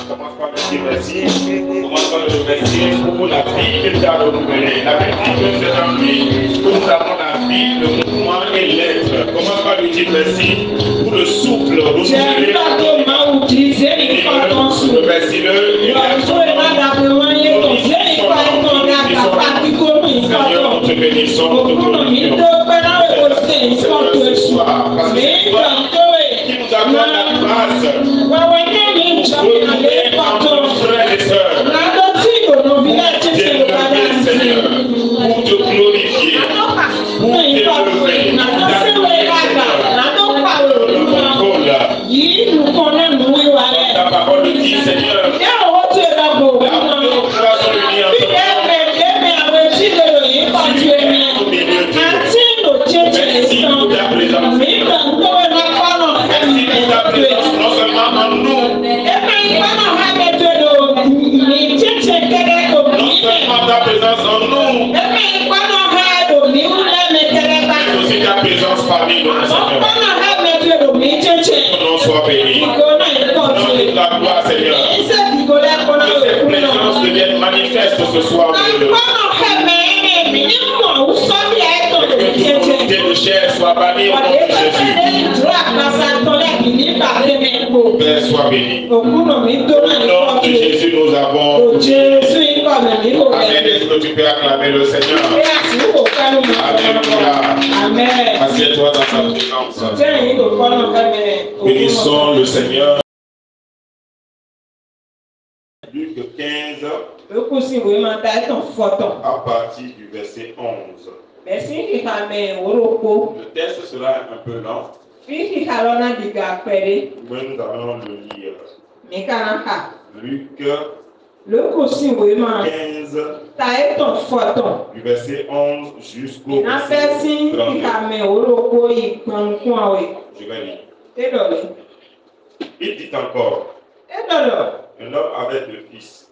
commence par le dire merci. Commence par le remercier pour la vie qu'il t'a renouvelée. La vie que c'est en lui. Que nous avons la vie, le mouvement et l'être. Commence par lui dire merci pour le souffle renouvelé. Remercie-le. Seigneur, nous te bénissons. Nous te glorifions. Ce soir, parce que c'est toi qui nous accorde la grâce pour retrouver entre nos frères et sœurs. Seigneur, pour te glorifier, pour t'élever, ta parole dit, Seigneur, non seulement en nous, non seulement ta présence en nous, mais aussi ta présence parmi nous, Seigneur. Que l'on soit béni. Donne toute la gloire, Seigneur. Que cette présence devienne manifeste ce soir. Que toute volonté de chair soit bannie au nom de Jésus. Père, sois béni. Au nom de Jésus, nous avons. Amen. Est-ce que tu peux acclamer le Seigneur? Alléluia. Amen. Assieds-toi dans sa présence. Bénissons le Seigneur. Luc 15, à partir du verset 11. Le texte sera un peu lent, mais nous allons le lire. Luc 15, du verset 11 jusqu'au verset 32. Je vais lire. Il dit encore, un homme avait 2 fils.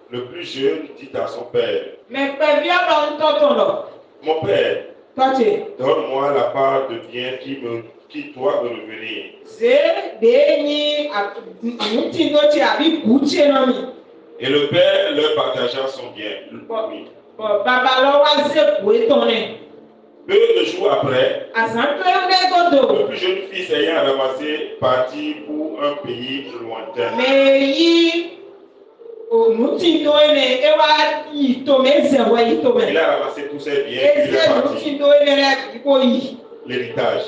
Le plus jeune dit à son père, mon père, donne-moi la part de bien qui doit me revenir. Et le père leur partagea son bien. Peu de jours après, le plus jeune fils ayant ramassé partit pour un pays lointain. Il a ramassé tous ses biens et il est parti. L'héritage.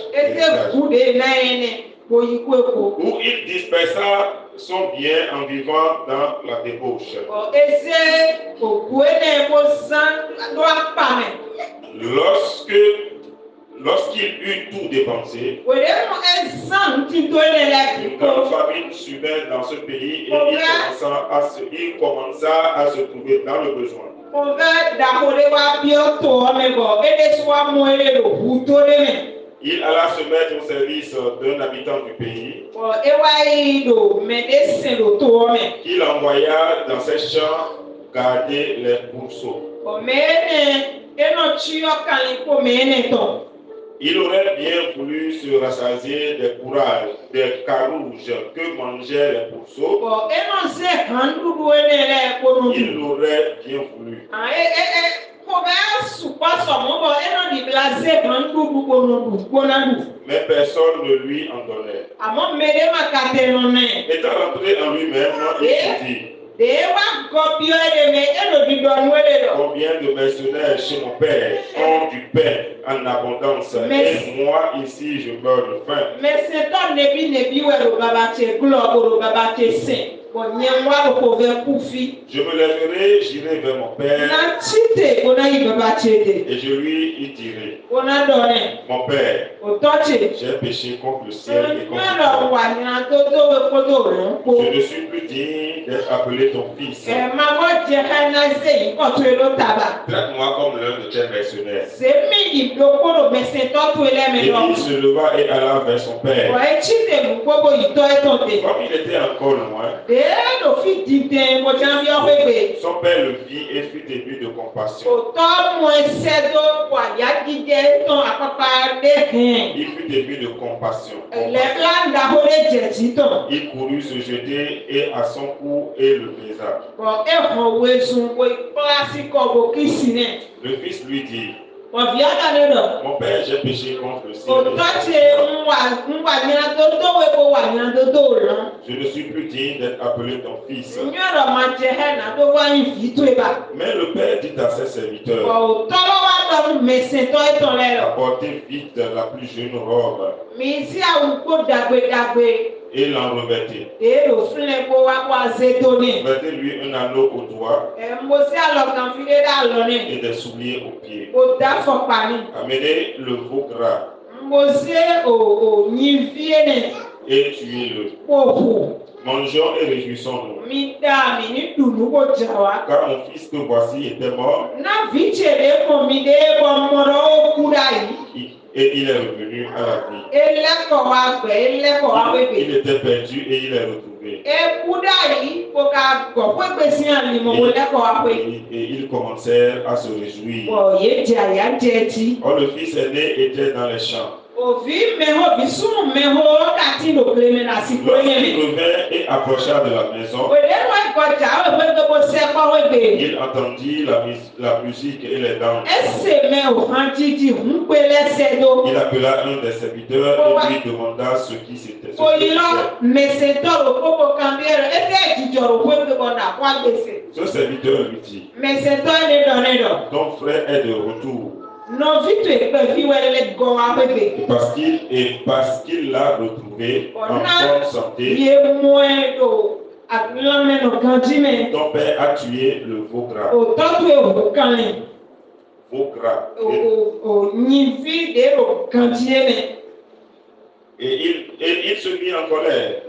Où il dispersa son bien en vivant dans la débauche. Lorsqu'il eut tout dépensé, une grande famine survint dans ce pays et il commença à se trouver dans le besoin. Il alla se mettre au service d'un habitant du pays qu'il envoya dans ses champs garder les pourceaux. Il aurait bien voulu se rassasier des carouges que mangeaient les pourceaux. Il l'aurait bien voulu. Mais personne ne lui en donnait. Étant rentré en lui-même, il se dit, combien de mercenaires chez mon père ont du pain en abondance et moi ici je meurs de faim. Je me lèverai, j'irai vers mon père et je lui dirai, mon père, j'ai péché contre le ciel et contre toi. Je ne suis plus digne d'être appelé ton fils. Traite-moi comme l'un de tes mercenaires. Et il se leva et alla vers son père. Comme il était encore loin, il Son père le vit et fut ému de compassion. Il fut ému de compassion. Il courut se jeter et à son cou et le baisa. Le fils lui dit: mon père, j'ai péché contre le ciel. Je ne suis plus digne d'être appelé ton fils. Mais le père dit à ses serviteurs: apportez vite la plus jeune robe et l'en revêtez. Mettez-lui un anneau au doigt et des souliers aux pieds. Amenez le veau gras et tuez-le. Mangeons et réjouissons-nous. Car mon fils que voici était mort et il est revenu à la vie. Il était perdu et il est retrouvé. Et ils commencèrent à se réjouir. Or le fils aîné était dans les champs. Lorsqu'il revint et approcha de la maison, il entendit la musique et les danses. Il appela un des serviteurs et lui demanda ce qui s'était passé. Ce serviteur lui dit: ton frère est de retour. Parce qu'il l'a retrouvé en bonne santé. Ton père a tué le veau gras. Veau gras. Et il se mit en colère.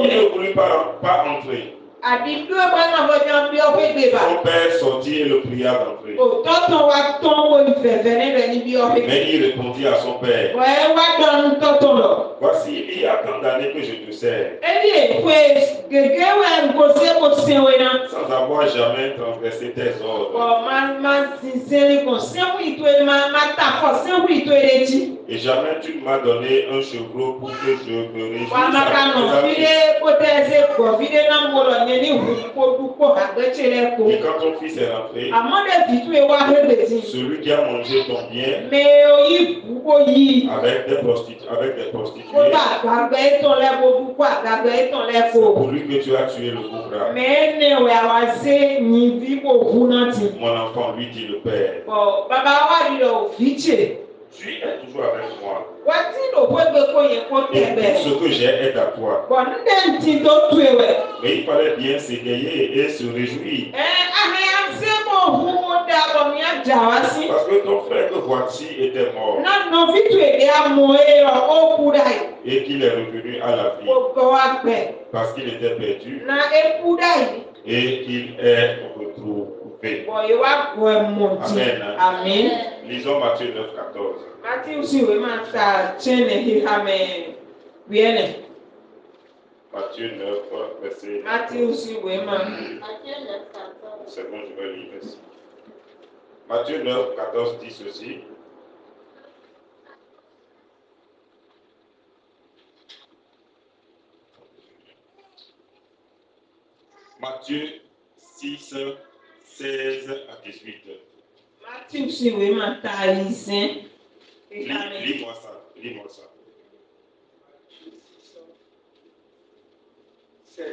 Il ne voulut pas entrer. Son père sortit et le pria d'entrer. Mais il répondit à son père: voici, il y a tant d'années que je te sers, sans avoir jamais transgressé tes ordres. Et jamais tu ne m'as donné un chevreau pour que je me réjouisse. Et quand ton fils est rentré, celui qui a mangé ton bien avec des prostituées, c'est pour lui que tu as tué le veau gras. Mon enfant, lui dit le père, tu es toujours avec moi. Et tout ce que j'ai est à toi. Mais il fallait bien s'égayer et se réjouir. Parce que ton frère que voici était mort et qu'il est revenu à la vie. Parce qu'il était perdu et qu'il est retrouvé. Amen. Amen. Lisons Matthieu 9, 14. Matthieu 9, verset. C'est bon, je vais lire ici. Matthieu 9, 14 dit ceci. Matthieu 6, 16 à 18. Lis-moi ça. Lis-moi ça. 16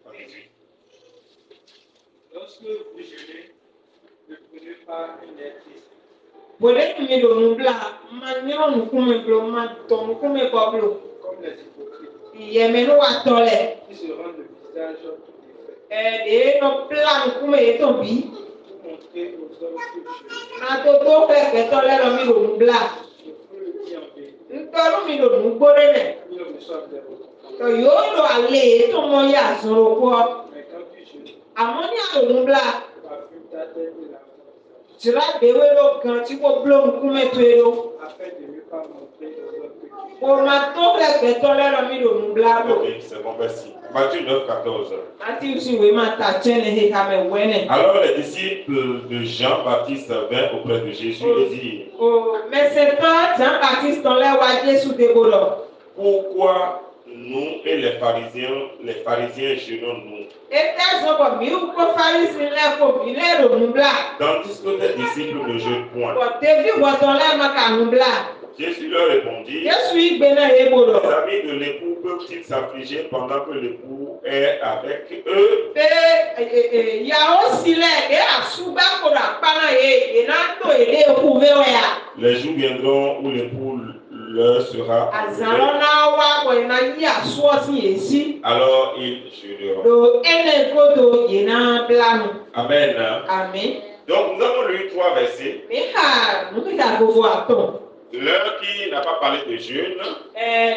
à 18. Lorsque vous jeûnez, ne prenez pas une air triste. Comme les hypocrites qui se rendent le visage tout défait pour montrer aux hommes qu'ils jeûnent. Je vous le dis en vérité, ils ne reçoivent des repas. Mais quand tu jeûnes, parfume ta tête et lave ton visage. Cela déwélo quand tu peux blom kume tuero. afin de ne pas montrer aux autres que Pour ma tombe les bétolères mis le moublabo. Ok, c'est bon, merci. Matthieu 9, 14. Ati usi we mata chene he kame wene. Alors les disciples de Jean-Baptiste vinrent auprès de Jésus et dirent, Oh, mais c'est pas Jean-Baptiste dans les wadier sous des bolos. pourquoi nous et les pharisiens jeûnons-nous, Et tes hommes mi ou ko farisi le ko bile le moubla. tandis que tes disciples ne jeûnent point? Ko te vi boton le maka moubla. Jésus leur répondit, Je suis bena he bolo. les amis de l'époux peuvent-ils s'affliger pendant que l'époux est avec eux? Ya aussi le de asuba ko da pana ye na to ele ku veya. Les jours viendront où l'époux leur sera Azaro enlevé. na wa ko na yi asuosi esi. Alors ils jeûneront. Do ene godo yena blanu. Amen. Amen. Donc nous avons lu 3 versets. Mi ha mu ka go vo aton. L'un qui n'a pas parlé de jeûne,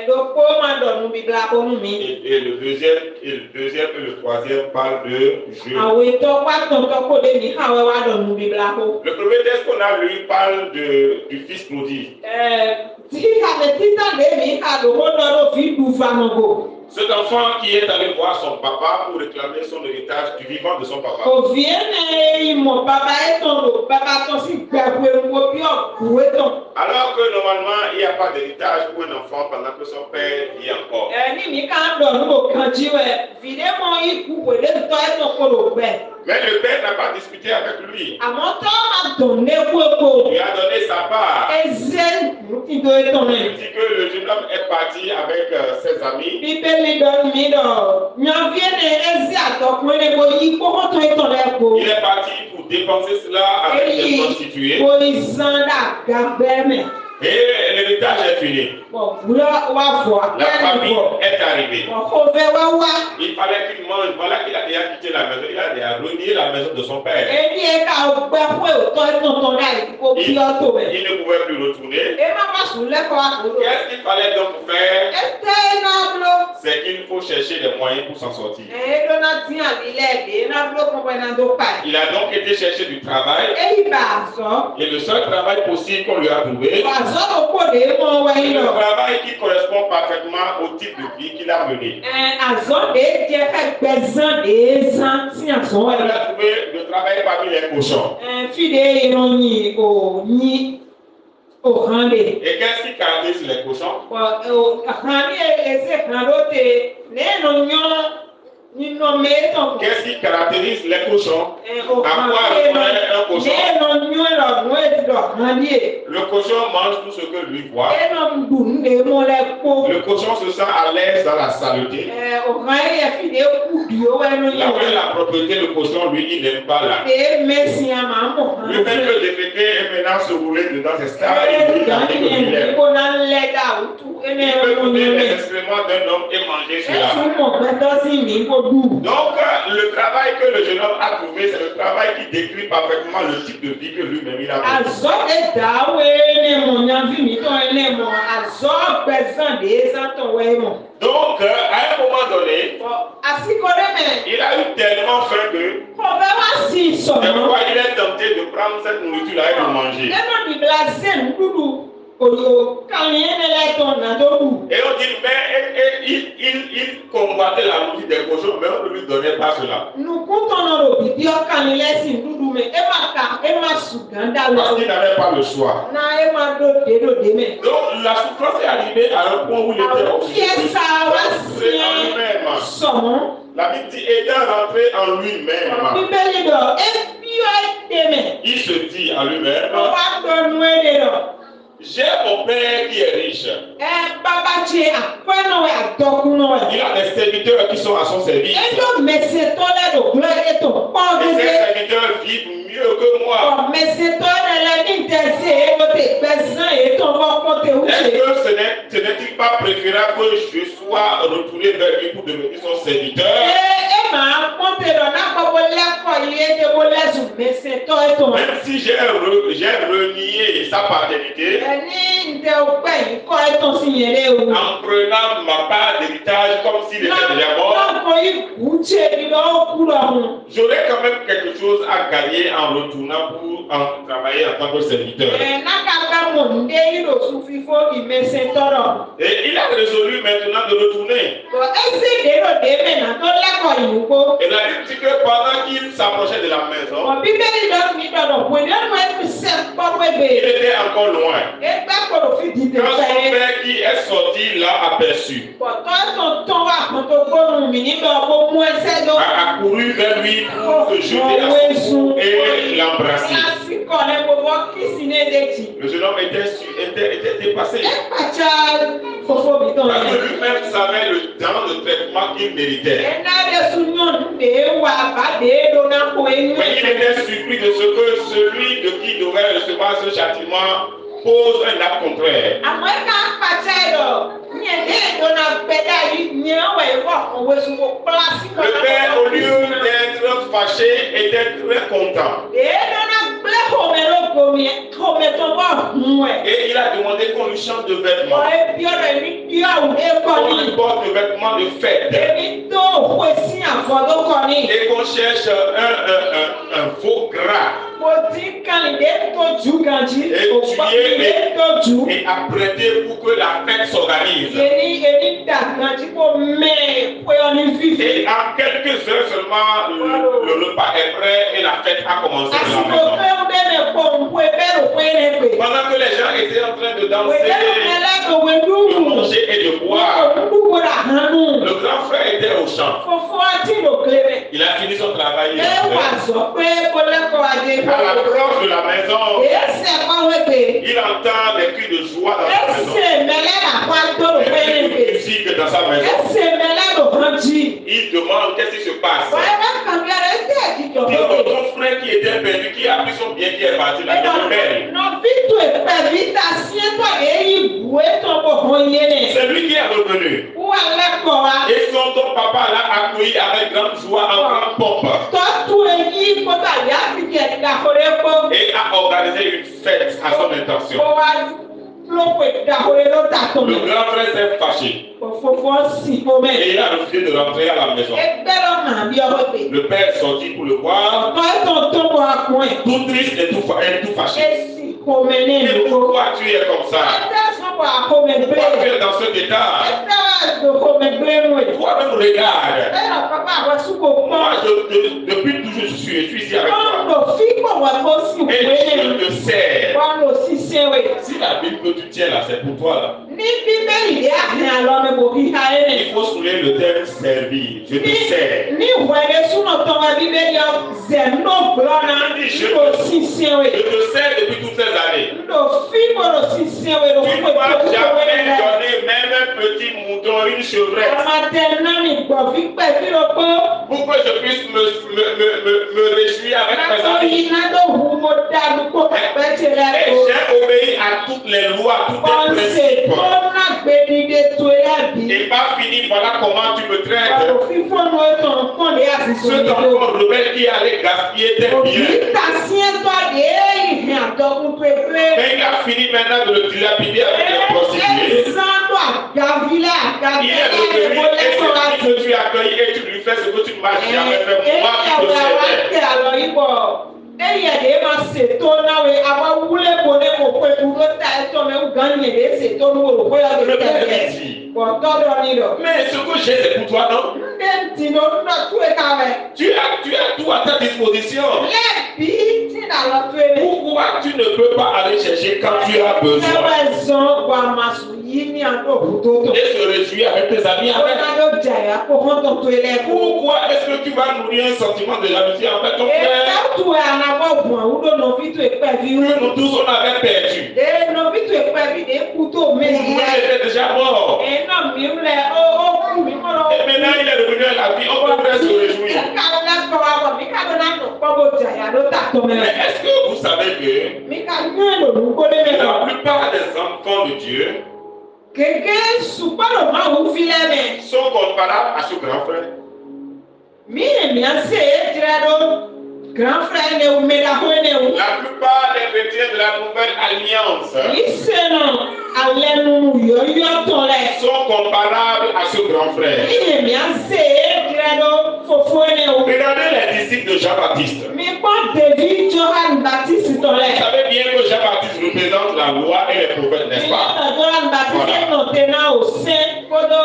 Do ko ma do nu bibla ko nu mi. et le deuxième et le troisième parlent de jeûne. Awe to kwa ton to ko de mi ha we wa do nu bibla ko. Le premier texte qu'on a lu parle du fils prodigue. Ti ka me tita de mi ha do ho do fi du fa mo go. Cet enfant qui est allé voir son papa pour réclamer son héritage du vivant de son papa. Ko viene mo baba e ton do baba ton si gba ku mo bi o ku e ton. Alors que normalement il n'y a pas d'héritage pour un enfant pendant que son père vit encore. Ni mi ka do nu kan ji we vide mo i ku we de to e ton ko do gbe. Mais le père n'a pas discuté avec lui. Àmọ́ tó ma dùn ní kókó. Il lui a donné sa part. Eze ìdó ètò Il mi. dit que le jeune homme est parti avec ses amis. Bíbélì dọ̀ mí dọ̀. Nyọ̀nfíẹ́ ní ezi àtọ̀kùnrin ní kò yí kókó tó ètò rẹ̀ kó. Il est parti pour dépenser cela avec des prostituées. Kò ìsàn dà gàgbẹ́ mẹ́. Et l'héritage est fini. Bọ̀ wúlọ́ wá fọ̀ La famille akẹ́rù bọ̀. est arrivée. Bọ̀ kò fẹ́ wá wá. Il fallait qu'il mange. Voilà qu'il a déjà quitté la maison. Il a déjà renié la maison de son père. Ebi yẹ ká gbẹ fún ètò ètò rẹ̀ kó bí ọ̀tọ̀ rẹ̀. Il ne pouvait plus retourner. Ẹ má má sùn lẹ́kọ̀ọ́ àkókò. Qu'est-ce qu'il fallait donc faire? Ẹ tẹ́ iná blo. C'est qu'il faut chercher des moyens pour s'en sortir. Ẹ dọ́nà dín àbílẹ̀ èdè iná blo kọ́ bọ́ iná tó pa. Il a donc été chercher du travail. Èyí bá a sọ. Et le seul travail possible qu'on lui a trouvé, Wàzọ́ òkò dé mọ́ c'est wẹ́yìn le lọ. travail qui correspond parfaitement au type de vie qu'il a mené. Àzọ́ dé jẹ́ ẹgbẹ̀zán dé zán tí àzọ́ On wẹ̀ lui lọ. a trouvé de travail parmi les cochons. Fíde ìròyìn òyìn òhàn lè. Et qu'est-ce qui caractérise les cochons? Òhàn ní ẹsẹ̀ kan ló tẹ lẹ́nu yán nínú mẹ́tàn. Qu'est-ce qui caractérise les cochons? Òhàn lẹ́nu yán lọ́dún ètò ọ̀hàn lè. Le cochon mange tout ce que lui voit. Ẹnu dùn lè mọ́ lẹ́kọ́. Le cochon se sent à l'aise dans la saleté. Òhàn yẹ fíde kùdì ó wẹ́nu Là où est yán. la propriété, le cochon, lui, il n'aime pas là. Fíde mẹ́sìn àmà mọ̀. Le fait que déféquer et maintenant se rouler dedans, c'est ça. Il dit qu'il aime. Il peut donner les excréments d'un homme et manger cela. Donc, le travail que le jeune homme a trouvé, c'est le travail qui décrit parfaitement le type de vie que lui-même il a mené. Donc, à un moment donné, il a eu tellement faim que quelquefois il est tenté de prendre cette nourriture-là et de manger. Et on dit, mais il convoitait la nourriture des cochons, mais on ne lui donnait pas cela. Parce qu'il n'avait pas le choix. Donc la souffrance est arrivée à un point où il était obligé de rentrer en lui-même. La Bible dit, étant rentré en lui-même, il se dit à lui-même, j'ai mon père qui est riche. Il a des serviteurs qui sont à son service. Et ces serviteurs vivent mieux que moi. Est-ce que ce n'est-il pas préférable que je sois retourné vers lui pour devenir son serviteur? Même si j'ai renié sa paternité, en prenant ma part d'héritage comme s'il était déjà mort, J'aurais quand même quelque chose à gagner en retournant pour travailler en tant que serviteur. Et il a résolu maintenant de retourner. Et la Bible dit que pendant qu'il s'approchait de la maison, il était encore loin. Quand son père qui est sorti l'a aperçu, a couru vers lui pour se jeter à son cou et l'embrasser. Le jeune homme était dépassé. Parce que lui-même savait le temps de traitement qu'il méritait. Mais il était surpris de ce que celui de qui devait recevoir ce châtiment pose un acte contraire. Le père, au lieu d'être fâché, était très content. Et il a demandé qu'on lui change de vêtements. Qu'on lui porte des vêtements de fête. Et qu'on cherche un faux gras. Et apprêter pour que la fête s'organise. Et en quelques heures seulement, le repas est prêt et la fête a commencé dans la maison. Pendant que les gens étaient en train de danser, de manger et de boire, le grand frère était au champ. Il a fini son travail. À l'approche de la maison, il entend des cris de joie dans sa maison. Des cris de musique dans sa maison. Il demande qu'est-ce qui se passe. Il dit ton frère qui était perdu, qui a pris son bien, qui est parti, la maison belle. C'est lui qui est revenu. Et ton papa l'a accueilli avec grande joie, en grande pompe. Et a organisé une fête à son intention. Le grand frère s'est fâché. Et il a refusé de rentrer à la maison. Le père est sorti pour le voir, tout triste et tout fâché. Et pourquoi tu es comme ça? Pourquoi tu es dans cet état? Toi-même regarde. Moi, depuis toujours, je suis ici avec toi. Et je te sers. Si la Bible que tu tiens là, c'est pour toi là. Il faut soulever le terme servir. Je te sers. Je te sers depuis toutes ces années. Tu ne m'as jamais donné même un petit mouton, une chevrette. Pour que je puisse me réjouir avec mes amis. Et j'ai obéi à toutes les lois, tous les principes. Et pas fini, voilà comment tu me traites. Cet enfant rebelle qui allait gaspiller tes biens. Mais il a fini maintenant de le dilapider avec les prostituées. Il est revenu et que tu accueillis et tu lui fais ce que tu ne m'as jamais fait. Moi qui te servais. Mais ce que j'ai, c'est pour toi, non? Tu as tout à ta disposition. Pourquoi tu ne peux pas aller chercher quand tu as besoin? Et se réjouir avec tes amis avec. Pourquoi est-ce que tu vas nourrir un sentiment de jalousie avec ton frère? Nous tous on avait perdu. Nous était déjà mort. Et maintenant il est revenu à la vie. On peut se réjouir. Mais est-ce que vous savez que la plupart des enfants de Dieu sont comparables à ce grand frère? La plupart des chrétiens de la nouvelle alliance sont comparables à ce grand frère. Regardez les disciples de Jean-Baptiste. Mi kpɔ ɖevi Johan Baptiste tɔ Vous lɛ. savez bien que Jean-Baptiste représente la loi et les prophètes, n'est-ce pas? Johan Baptiste nɔ te na o se kodo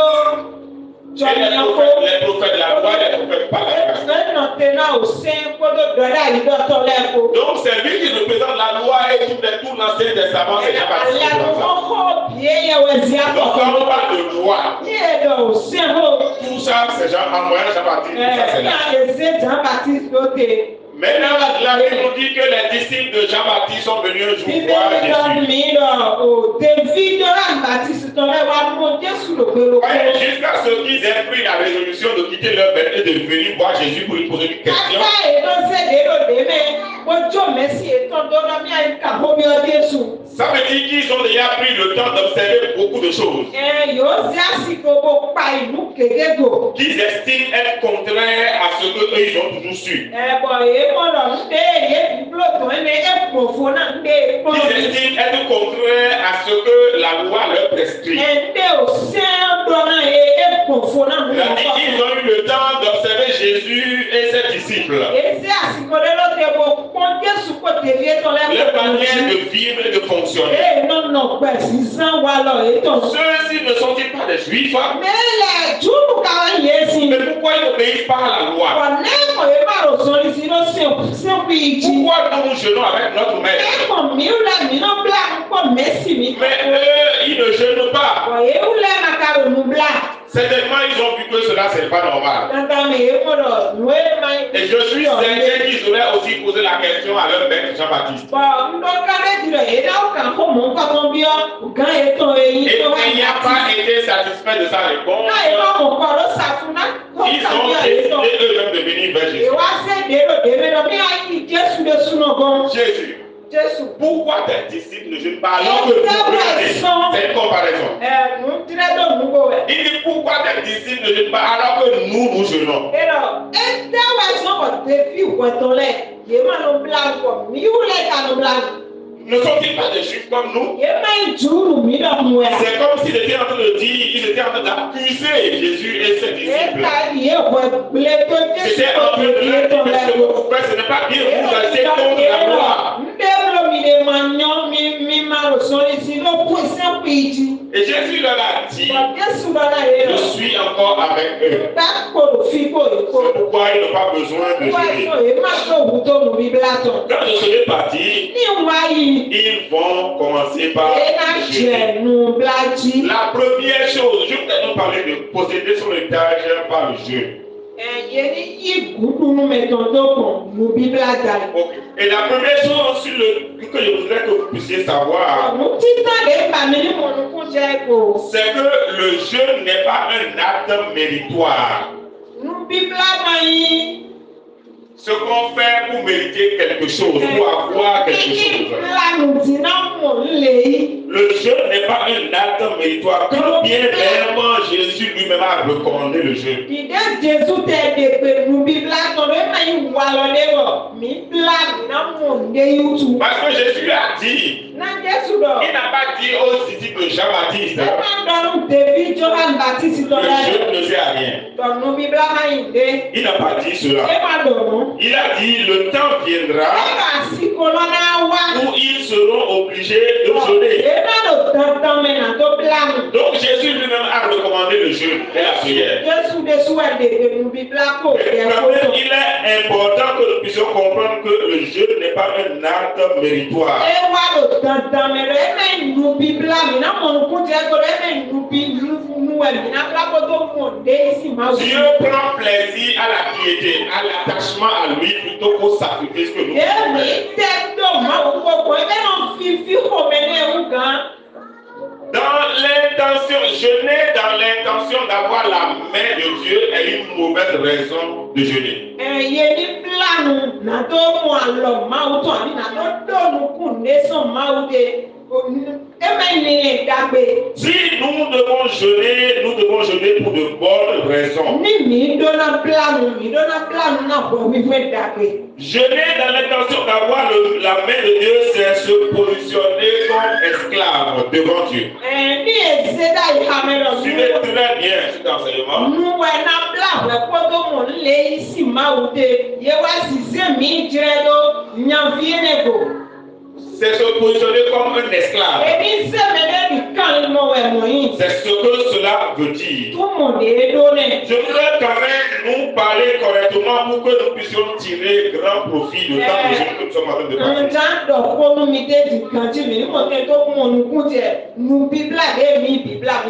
Et jɔnyɔko. les prophètes, la loi et les prophètes, pas la grâce. Nɔ te na o se kodo dɔɖe ayidɔtɔ lɛ ko. Donc c'est lui qui représente la loi et tout l'Ancien Testament, c'est Jean-Baptiste. Aliakɔkɔ bie yɛ wɔ zia Donc quand kɔ. on parle de loi, Yɛ dɔ o se ho. tout ça c'est Jean, en moyen Jean-Baptiste, tout ça c'est là. Ɛna eze Jean Baptiste do te. Maintenant, la Bible nous dit que les disciples de Jean-Baptiste sont venus un jour voir Bíbélì dɔ Jésus. mi dɔ o ɖevi Johan Baptiste tɔ lɛ wa mo Jesu lo gbelo ko. Ouais, jusqu'à ce qu'ils aient pris la résolution de quitter leur bête et de venir voir Jésus pour lui poser une question. Kaka edo se de do de me. Ojo mesi eto do na mi ayi ka ho mi o Jesu. Ça veut dire qu'ils ont déjà pris le temps d'observer beaucoup de choses Yóò zá sí gbogbo pa ìlú kékeré. qu'ils estiment être contraires à ce qu'eux ils ont toujours su. Bọ̀ èyí mọ̀rọ̀ ń dé èyí dúró tó ń lé èpòfo náà ń dé èpò. Qu'ils estiment être contraires à ce que la loi leur prescrit. Ẹ̀ndé ò sẹ́ dọ́nà èpòfo náà ń C'est-à-dire qu'ils ont eu le temps d'observer Jésus et ses disciples. Èsì àsìkò lé ló dé bò pọ́n Jésù kò tèmi ètò Leur lẹ́kọ̀ọ́. manière de vivre et de fonctionner. Èyí náà nà pẹ̀ sí sán wa lọ ètò. Ceux-ci ne sont-ils pas des juifs? Mẹ́lẹ̀ túbù káwọn yé sí. Mais pourquoi ils n'obéissent pas à la loi? Wà lẹ́kọ̀ọ́ yìí má rò sọ ní sí ló sẹ́kù ìjì. Pourquoi nous nous jeûnons avec notre maître? Ẹ̀kọ́ mi wúlẹ̀ mi náà bla ń pọ̀ mẹ́sì mi. Mais eux, ils ne jeûnent pas. Wọ̀nyí wúlẹ̀ màkà ònú bla. Certainement, ils ont vu que cela, c'est pas normal. Dandan mi yé mọ̀rọ̀ nùwé máa ń. Et je suis certain qu'ils auraient aussi posé la question à leur maître Jean-Baptiste. Bọ̀ ndọ́ká méjì rẹ̀ yé dáwọ́ kàn kó mọ̀ nǹkan tó ń bí ọ́ gán ètò eyín Et tó wá il n'y a pas été satisfait de sa réponse. náà yé bá mọ̀ kọ́ ló sàfúnná tó Ils kàn ont bí décidé ètò. eux-mêmes de venir vers Jésus. Ìwá sẹ́dẹ̀ ló dé mẹ́lọ bí ayé Jésù lè súná gan. Jésus, Jésù. pourquoi tes disciples ne jeûnent pas alors que nous regardez? C'est une comparaison. Mú tirẹ̀ tó nù kó wẹ̀. Il dit pourquoi tes disciples ne jeûnent pas alors que nous jeûnons? Ero, dáwọ́ ẹ̀sán kò tẹ̀ fi ìwẹ̀tọ̀ lẹ̀ yé má ló bla kọ̀ mí wúlẹ̀ ká ló bla. Ne sont-ils pas des juifs comme nous? Yé má ń jùrù mí lọ mú ẹ. C'est comme s'ils étaient en train de dire, ils étaient en train d'accuser Jésus et ses disciples. Ẹ̀ka yé wẹ̀ gblẹ̀ tó Jésù C'était kò en train de tẹ̀ leur fi dire, ètò mais ce lẹ̀ que lọ. vous faites, ce n'est pas bien, vous agissez contre la loi. Et Jésus leur a dit, je suis encore avec eux. C'est pourquoi ils n'ont pas besoin de jeûner. Quand je serai parti, ils vont commencer par jeûner. La première chose, je vais nous parler de posséder son héritage par le jeûne. Ok. Et la première chose que je voudrais que vous puissiez savoir, c'est que le jeûne n'est pas un acte méritoire. Ce qu'on fait pour mériter quelque chose, pour avoir quelque chose. Le jeûne n'est pas un acte méritoire. Quand bien même Jésus lui-même a recommandé le jeûne. Parce que Jésus a dit, il n'a pas dit aux disciples de Jean-Baptiste, le jeûne ne sert à rien. Il n'a pas dit cela. Il a dit, le temps viendra où ils seront obligés de jeûner. Donc Jésus lui-même a recommandé le jeûne et la prière. Il est important que nous puissions comprendre que le jeûne n'est pas un acte méritoire. Dieu prend plaisir à la piété, à l'attachement à lui plutôt qu'au sacrifice que nous dans l'intention, jeûner dans l'intention d'avoir la main de Dieu est une mauvaise raison de jeûner. Si nous devons jeûner pour de bonnes raisons. Jeûner dans l'intention d'avoir la main de Dieu, c'est se positionner comme esclave devant Dieu. Suivez très bien cet enseignement. C'est se positionner comme un esclave. C'est ce que cela veut dire. Je voudrais quand même nous parler correctement pour que nous puissions tirer grand profit de temps de jeûne que nous sommes en train de passer.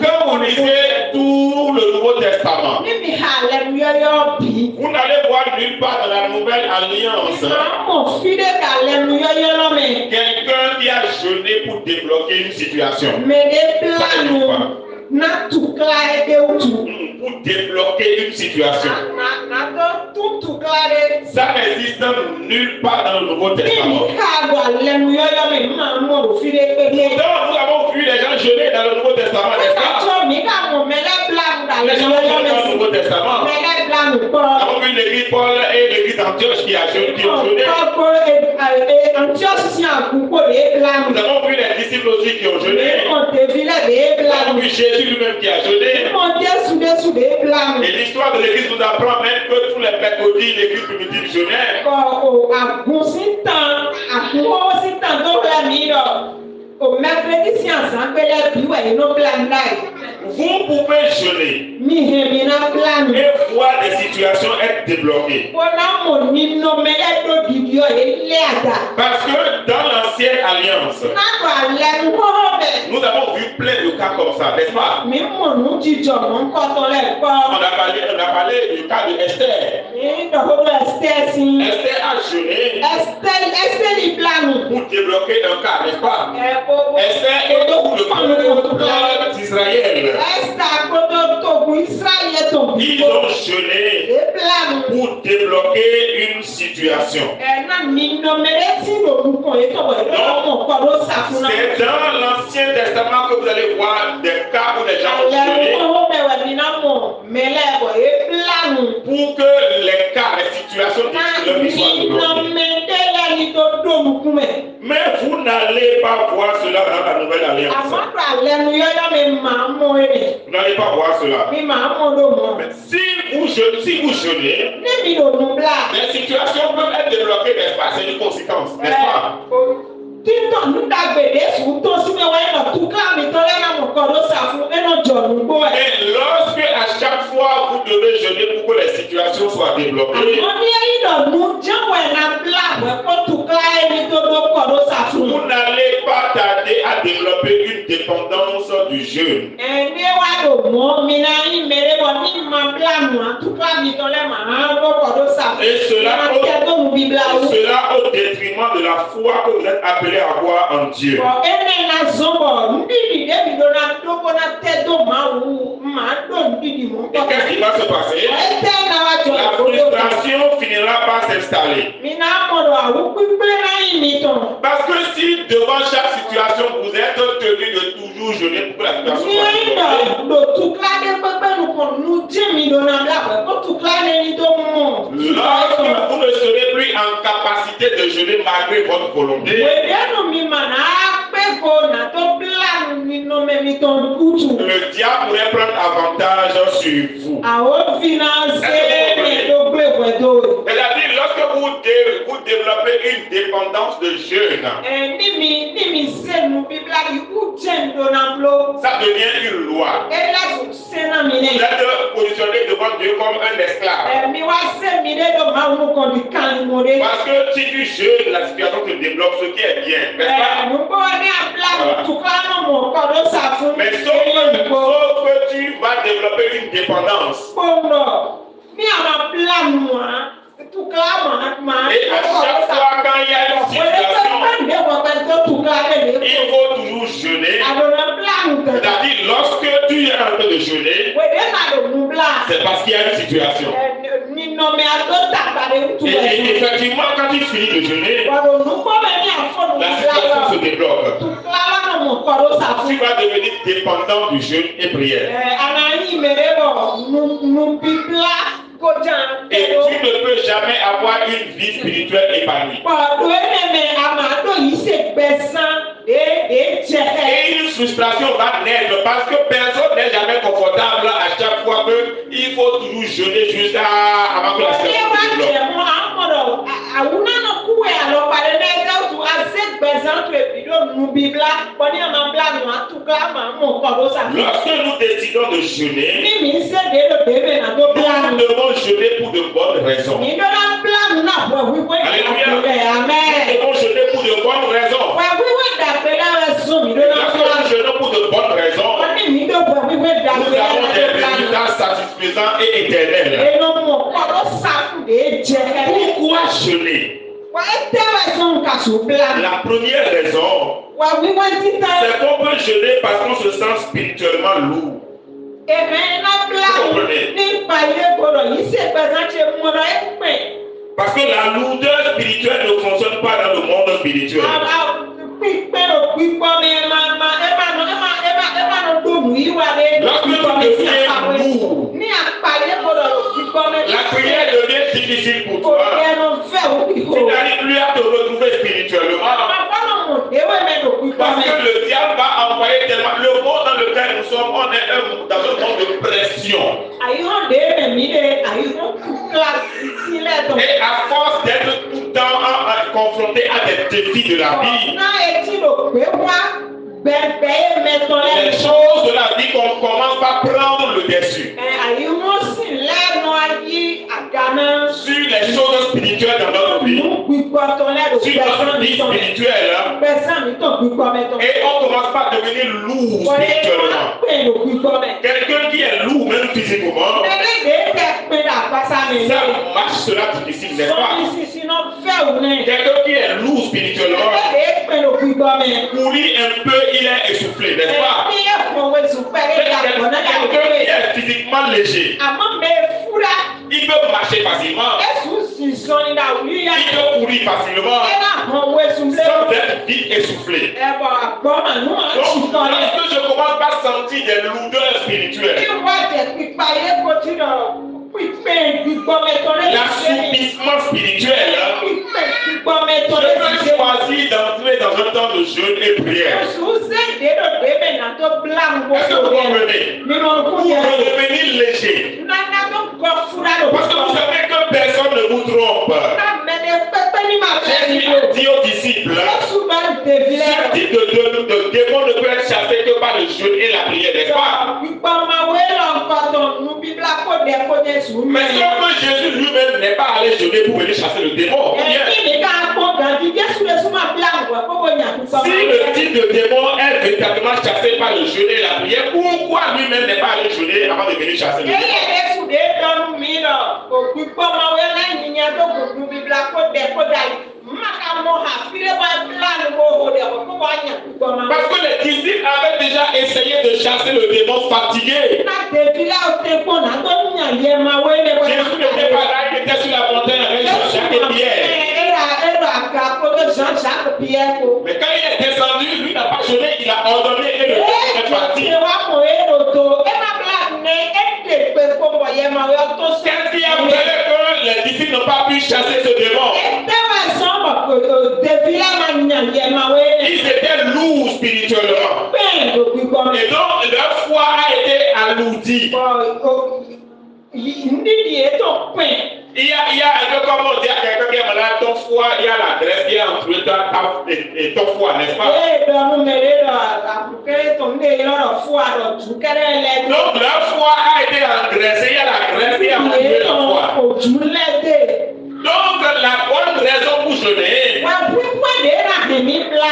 Quand vous lisez tout le Nouveau Testament, vous n'allez voir nulle part dans la Nouvelle Alliance quelqu'un qui a jeûné pour débloquer une situation. Pour débloquer une situation. Ça n'existe nulle part dans le Nouveau Testament. Pourtant, nous avons vu les gens jeûner dans le Nouveau Testament, n'est-ce pas? Les gens jeûnent dans le Nouveau Testament. Nous avons vu l'église Paul et l'église d'Antioche qui ont jeûné. Nous avons vu les disciples aussi qui ont jeûné. Nous avons vu Jésus lui-même qui a jeûné. Et l'histoire de l'église nous apprend même que tous les mercredis, l'église primitive jeûnait. Vous pouvez jeûner et voir des situations être débloquées. Parce que dans l'ancienne alliance, nous avons vu plein de cas comme ça, n'est-ce pas? On a parlé du cas de Esther. Esther a jeûné pour débloquer un cas, n'est-ce pas? Esther est pour le peuple d'Israël. Ils ont jeûné pour débloquer une situation. C'est dans l'Ancien Testament que vous allez voir des cas où les gens ont jeûné pour que les cas, les situations difficiles soient débloquées. Mais vous n'allez pas voir cela dans la Nouvelle Alliance. Vous n'allez pas voir cela. Mais si vous jeûnez, les situations peuvent être débloquées, n'est-ce pas? C'est une conséquence, n'est-ce pas? Et lorsque à chaque fois vous devez jeûner pour que les situations soient débloquées, vous n'allez pas tarder à développer une dépendance du jeûne. Et cela au détriment de la foi que vous êtes appelés à avoir en Dieu. Et qu'est-ce qui va se passer? La frustration finira par s'installer. Parce que si devant chaque situation vous êtes tenu de toujours jeûner pour que la situation soit lorsque vous ne serez plus en capacité de jeûner malgré votre volonté, le diable pourrait prendre avantage sur vous. C'est-à-dire, lorsque vous développez une dépendance de jeûne, ça devient une loi. Vous êtes positionné devant Dieu comme un esclave. Parce que si tu jeûnes, la situation te débloque, ce qui est bien, n'est-ce pas? Mais sauf que tu vas développer une dépendance. Et à chaque fois quand il y a une situation, il faut toujours jeûner. C'est-à-dire, lorsque tu es en train de jeûner, c'est parce qu'il y a une situation. Et effectivement, quand tu finis de jeûner, la situation se débloque. Tu vas devenir dépendant du jeûne et prière. Et tu ne peux jamais avoir une vie spirituelle épanouie. Et une frustration va naître parce que personne n'est jamais confortable à chaque fois qu'il faut toujours jeûner jusqu'à avant que la situation se développe. Lorsque nous décidons de jeûner, nous devons jeûner pour de bonnes raisons. Alléluia. Nous devons jeûner pour de bonnes raisons. Lorsque nous jeûnons pour de bonnes raisons, nous avons des résultats satisfaisants et éternels. Pourquoi jeûner? La première raison, c'est qu'on peut jeûner parce qu'on se sent spirituellement lourd. Parce que la lourdeur spirituelle ne fonctionne pas dans le monde spirituel. Lorsque tu deviens lourd, la prière devient difficile pour toi. Tu n'arrives plus à te retrouver spirituellement. Parce que le diable va envoyer tellement. Le monde dans lequel nous sommes, on est dans un monde de pression. Et à force d'être tout le temps confronté à des défis de la vie, les choses de la vie qu'on commence par prendre le dessus. Sur les choses spirituelles dans notre vie, sur notre vie spirituelle, et on commence par devenir lourd spirituellement. Quelqu'un qui est lourd même physiquement, ça marche cela difficile, n'est-ce pas? Quelqu'un qui est lourd spirituellement, pour lui un peu il est essoufflé, n'est-ce pas? Quelqu'un qui est physiquement léger, il peut marcher facilement, il peut courir facilement, sans être vite essoufflé. Donc, lorsque je commence par sentir des lourdeurs spirituelles, l'assouplissement spirituel, je peux choisir d'entrer dans un temps de jeûne et prière. Est-ce que vous comprenez? Pour redevenir léger. Parce que vous savez que personne ne vous trompe. Jésus a dit aux disciples, ce type de démon ne peut être chassé que par le jeûne et la prière, n'est-ce pas? Mais sauf que Jésus lui-même n'est pas allé jeûner pour venir chasser le démon. Si le type de démon est véritablement chassé par le jeûne et la prière, pourquoi lui-même n'est pas allé jeûner avant de venir chasser le démon? Parce que les disciples avaient déjà essayé de chasser le démon fatigué. Jésus n'était pas là, il était sur la montagne avec Jean-Jacques et Pierre. Mais quand il est descendu, lui n'a pas jeûné, il a ordonné et le démon est parti. Qu'est-ce qui a fait que les disciples n'ont pas pu chasser ce démon? Ils étaient lourds spirituellement. Et donc leur foi a été alourdie. Il y a un peu comme on dit à quelqu'un qui est malade, ton foie, il y a la graisse qui est entre toi et ton foie, n'est-ce pas? Donc leur foie a été engraissée, il y a la graisse qui est entre la foie. Donc la bonne raison pour jeûner,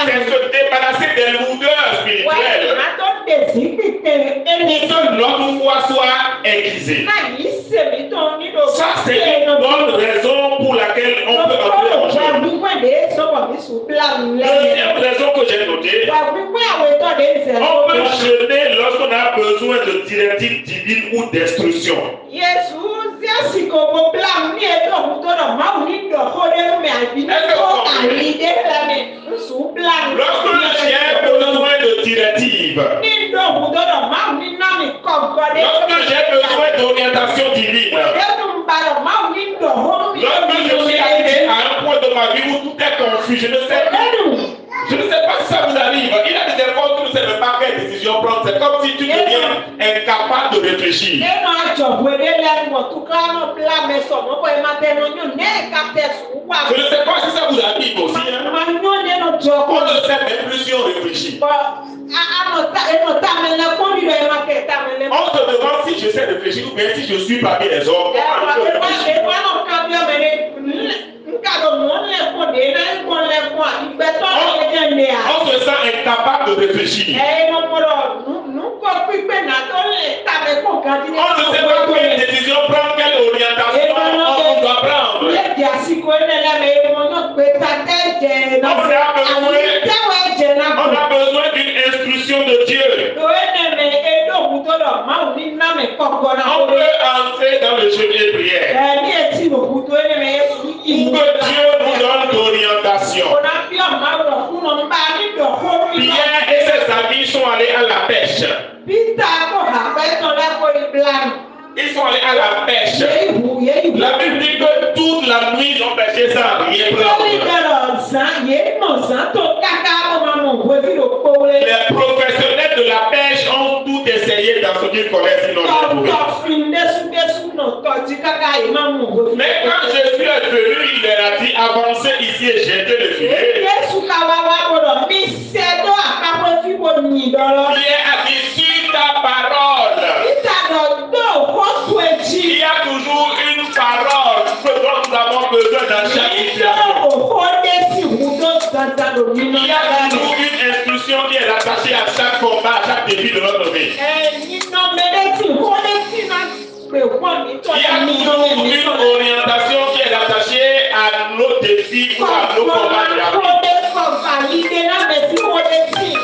c'est se débarrasser des lourdeurs spirituelles. Que notre foi soit aiguisée. Ça, c'est une bonne raison pour laquelle on peut entrer en jeûne. Deuxième raison que j'ai notée, on peut jeûner lorsqu'on a besoin de directives divines ou d'instructions. Lorsque j'ai besoin de directives arrive, lorsque j'ai besoin d'orientation divine, lorsque je suis arrivé à un point de ma vie où tout est confus, je ne sais pas si ça vous arrive. Il y a des fois où tu ne sais même pas quelle décision prendre. C'est comme si tu deviens incapable de réfléchir. Je ne sais pas si ça vous arrive aussi. Hein? On ne sait même plus si on réfléchit. On se demande si je sais réfléchir ou bien si je suis parmi les hommes. On se sent incapable de réfléchir. On ne sait pas quelle décision prendre, quelle orientation on doit prendre. On a besoin d'une instruction de Dieu. On peut entrer dans le jeûne et prière. Pour que Dieu nous donne l'orientation. Pierre et ses amis sont allés à la pêche. Ils sont allés à la pêche. La Bible dit que toute la nuit ils ont pêché sans rien prendre. Les professionnels de la pêche ont tout essayé dans ce qu'ils connaissent, ils n'ont rien trouvé. Mais quand Jésus est venu, il leur a dit avancez ici et jetez le filet. Pierre a dit sur ta parole. Il y a toujours une parole dont nous avons besoin dans chaque situation. Il y a toujours une instruction qui est attachée à chaque combat, à chaque défi de notre vie. Il y a toujours une orientation qui est attachée à nos défis ou à nos combats de la vie.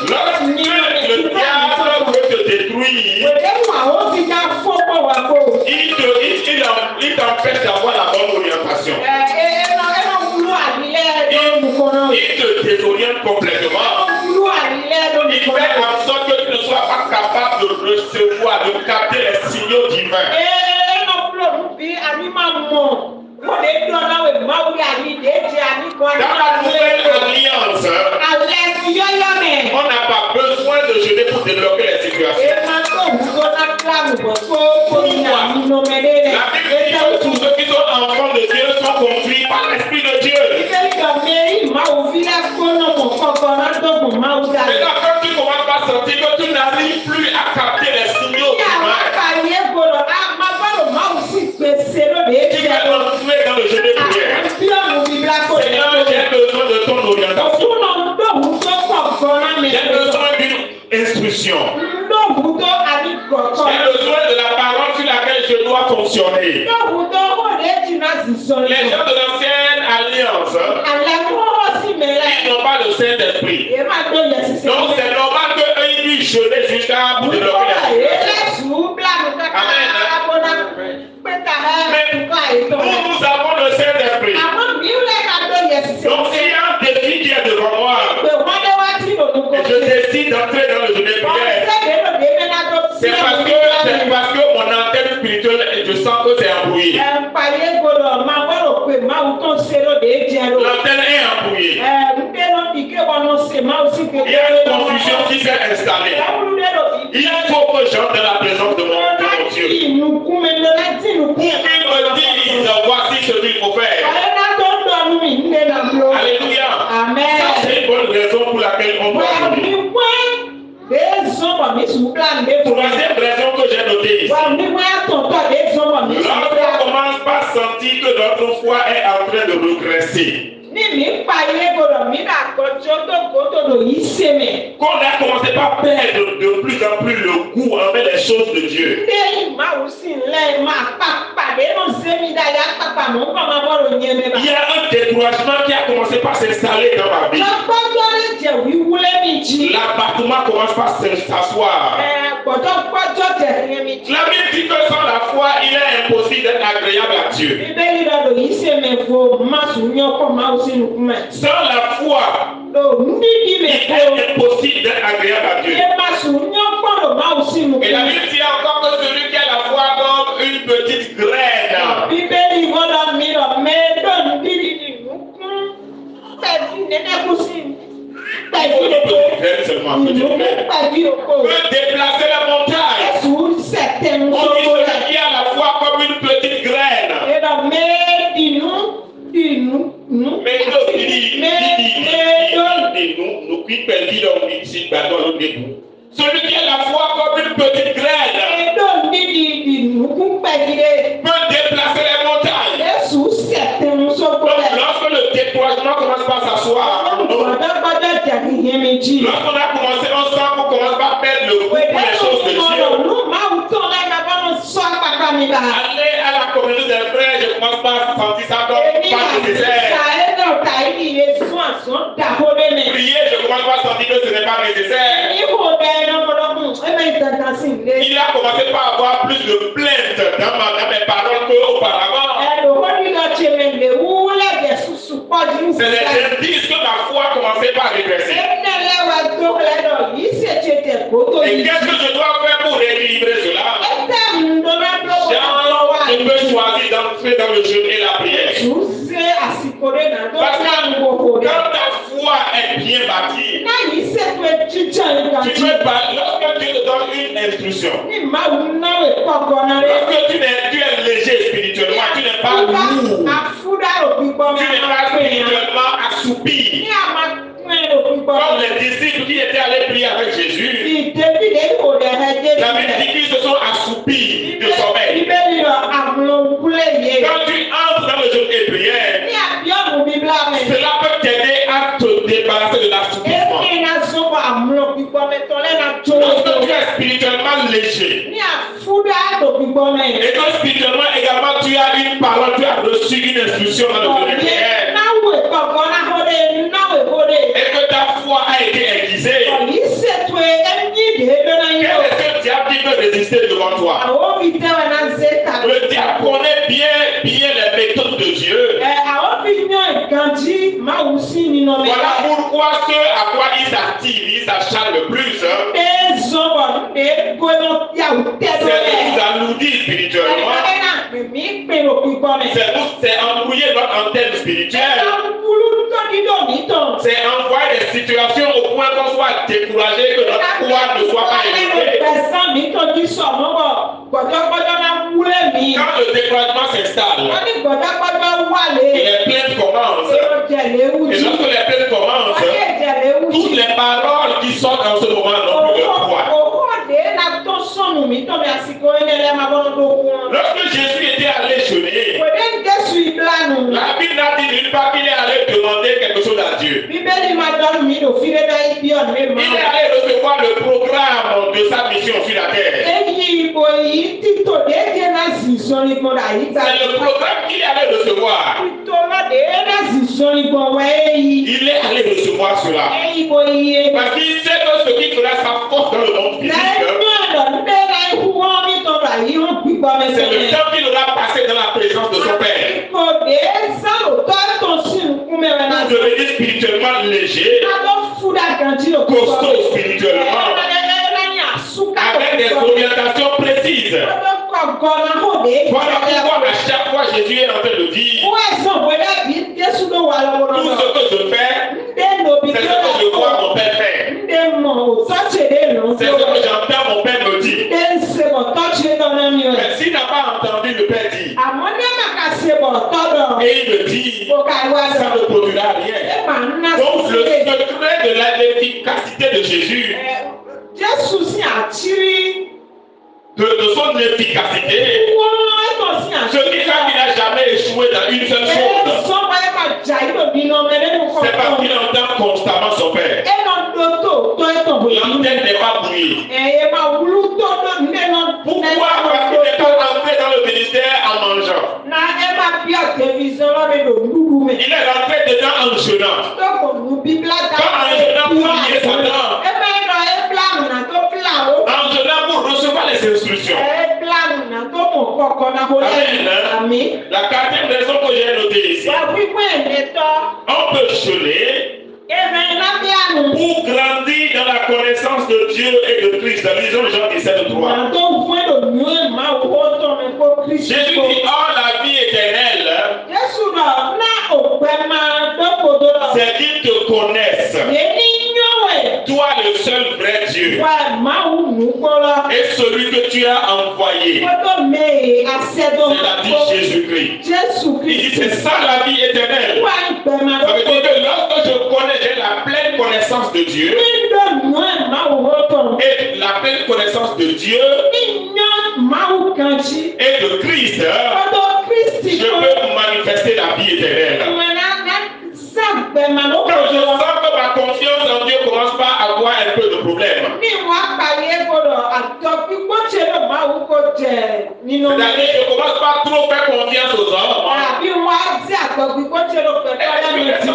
Lorsque le diable veut te détruire, il t'empêche d'avoir la bonne orientation. Il te désoriente complètement. Il fait en sorte que tu ne sois pas capable de recevoir, de capter les signaux divins. Dans la nouvelle alliance, on n'a pas besoin de jeûner pour débloquer les situations. La Bible dit que tous ceux qui sont enfants de Dieu sont conduits par l'Esprit de Dieu. Maintenant, quand tu commences à sentir que tu n'arrives plus à capter les signaux divins, tu vas entrer dans le jeu de prière. Seigneur, j'ai besoin de ton orientation. J'ai besoin d'une instruction. J'ai besoin de la parole sur laquelle je dois fonctionner. Les gens de l'ancienne alliance, ils n'ont pas le Saint-Esprit. Donc c'est normal qu'eux ils puissent jeûner jusqu'à bout de leur vie. Amen. Mais nous avons le Saint-Esprit. Donc s'il y a un défi qui est devant moi, et je décide d'entrer dans le jeûne de prière, c'est parce que mon antenne spirituelle, je sens que c'est embrouillé. L'antenne est embrouillée. Il y a une confusion qui s'est installée. Il faut que j'entre dans la présence de mon Dieu. Pour qu'il me dise, voici ce qu'il faut faire. Alléluia. Amen. Ça, c'est une bonne raison pour laquelle on doit jeûner. Troisième raison que j'ai notée ici. Lorsqu'on commence par sentir que notre foi est en train de regresser, qu'on a commencé par perdre de plus en plus le goût envers les choses de Dieu. Il y a un découragement qui a commencé par s'installer dans ma vie. L'abattement commence par s'asseoir. La Bible dit que sans la foi, il est impossible d'être agréable à Dieu. Sans la foi, Il est impossible d'être agréable à Dieu. Et la Bible dit encore que celui qui a la foi comme une petite graine. Seulement peut déplacer la montagne. On dit celui qui a la foi comme une petite graine. Mais celui qui a la foi comme une petite graine peut déplacer les montagnes. Lorsque le découragement commence par s'asseoir, lorsqu'on a commencé ensemble, on commence par perdre le goût pour les choses de Dieu. Aller à la communauté des frères, je commence par sentir ça comme pas nécessaire. Prier, je commence par sentir que ce n'est pas nécessaire. Il a commencé par avoir plus de plaintes dans mes paroles qu'auparavant. C'est les indices que ma foi commençait par régresser. Et qu'est-ce que je dois faire pour rééquilibrer cela? Je peux choisir d'entrer dans le jeûne et la prière. Parce que quand ta foi est bien bâtie, tu peux pas, lorsque Dieu te donne une instruction, lorsque tu es léger spirituellement, tu n'es pas lourd, tu n'es pas spirituellement assoupi. Comme les disciples qui étaient allés prier avec Jésus, la Bible dit qu'ils se sont assoupis de sommeil. Quand tu entres dans le jeûne et prière, cela peut t'aider à te débarrasser de l'assoupissement. Lorsque tu es spirituellement léger, et que spirituellement également tu as une parole, tu as reçu une instruction dans le jeûne et prière, et que ta foi a été aiguisée, quel est ce diable qui peut résister devant toi? Le diable connaît bien les méthodes de Dieu. Voilà pourquoi ce à quoi il s'active, il s'acharne le plus, c'est de nous alourdir spirituellement. C'est embrouiller notre antenne spirituelle. C'est envoyer des situations au point qu'on soit découragé, que notre foi ne soit pas élevée. Quand le découragement s'installe, les plaintes commencent. Et lorsque les plaintes commencent, toutes les paroles qui sortent en ce moment n'ont plus de poids. Lorsque Jésus était allé jeûner, la Bible a dit d'une part qu'il est allé demander quelque chose à Dieu. Il est allé recevoir le programme de sa mission sur la terre. C'est le programme qu'il allait recevoir. Il est allé recevoir cela. Parce qu'il sait que ce qui fera sa force dans le monde physique, c'est le temps qu'il aura passé dans la présence de son Père. Pour devenir spirituellement léger, costaud spirituellement, avec des orientations précises. Voilà pourquoi à chaque fois Jésus est en train de dire, tout ce que je fais, c'est ce que je vois mon Père faire. C'est ce que j'entends mon Père me dire. Mais s'il n'a pas entendu le Père dire, et il me dit, ça ne produira rien. Donc le secret de l'efficacité de Jésus, de son efficacité, ce qui fait qu'il n'a jamais échoué dans une seule chose, c'est parce qu'il entend constamment son Père. L'antenne n'est pas brouillée. Pourquoi? Parce qu'il n'est pas entré dans le ministère en mangeant. Il est rentré dedans en jeûnant. Comme en jeûnant pour lier sa dent. En jeûnant pour recevoir les instructions. Amen. La quatrième raison que j'ai notée ici. On peut jeûner. Et Pour grandir dans la connaissance de Dieu et de Christ. Lisons Jean 17:3. Jésus dit, oh la vie éternelle, c'est qu'ils te connaissent. Toi le seul vrai Dieu. Et celui que tu as envoyé. C'est-à-dire Jésus-Christ. Il dit, c'est ça la vie éternelle. Ça veut dire que lorsque je connais, j'ai la pleine connaissance de Dieu. Et la pleine connaissance de Dieu et de Christ, je peux manifester la vie éternelle. Quand je sens que ma confiance en Dieu commence pas à avoir un peu de problème. C'est-à-dire je commence pas à trop faire confiance aux hommes.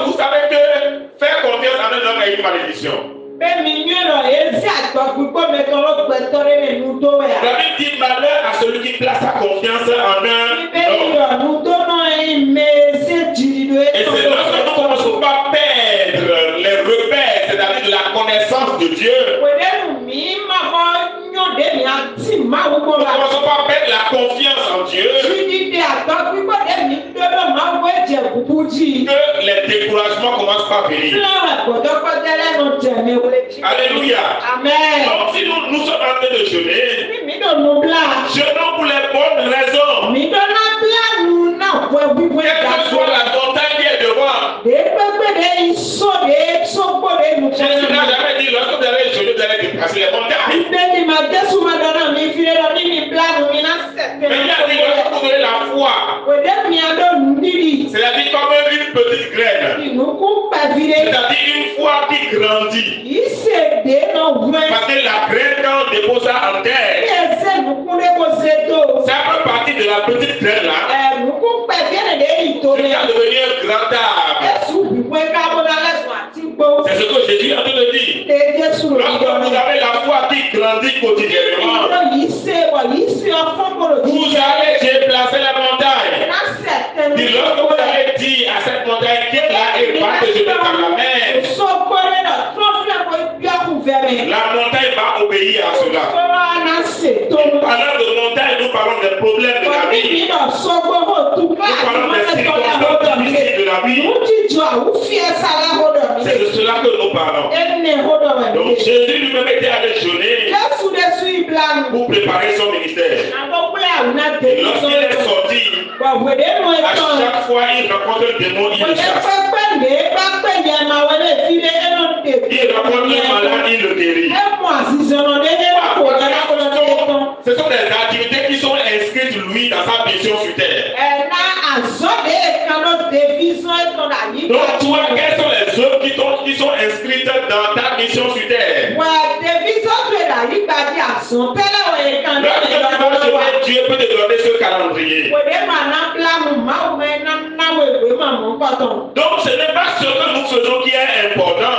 Vous savez que faire confiance en un homme est une malédiction. La Bible dit malheur à celui qui place sa confiance en un homme. Et c'est lorsque nous ne commençons pas à perdre les repères, c'est-à-dire la connaissance de Dieu. Nous ne commençons pas à perdre la confiance en Dieu. Que les découragements commencent par venir. Alléluia. Amen. Donc si nous sommes en train de jeûner, jeûnons pour les bonnes raisons. Quelle que soit la montagne qui est devant. Jésus n'a jamais dit lorsque vous allez jeûner, vous allez dépasser les montagnes. Mais il a dit lorsque vous avez la foi. C'est-à-dire comme une petite graine. C'est-à-dire une foi qui grandit. Parce que la graine, quand on dépose ça en terre, ça fait partie de la petite graine là. Jusqu'à devenir un grand arbre. C'est ce que Jésus a en train de dire. Lorsque vous avez la foi qui grandit quotidiennement, vous allez déplacer la montagne. Et lorsque vous allez dire à cette montagne, quitte là et va te jeter dans la mer, la montagne va obéir à cela. Parlant de montagne, nous parlons des problèmes de la vie. Nous parlons des circonstances difficiles de la vie. C'est de cela que nous parlons. Donc Jésus lui-même était allé jeûner pour préparer son ministère. Et lorsqu'il est sorti, à chaque fois il rencontre le démon, il le chasse. Il rencontre un malade, il le guérit. Ce sont des activités qui sont inscrites lui dans sa mission sur terre. Donc toi, quelles sont les œuvres qui sont inscrites dans ta mission sur terre? Lorsque tu vas jeûner, Dieu peut te donner ce calendrier. Donc ce n'est pas ce que nous faisons qui est important.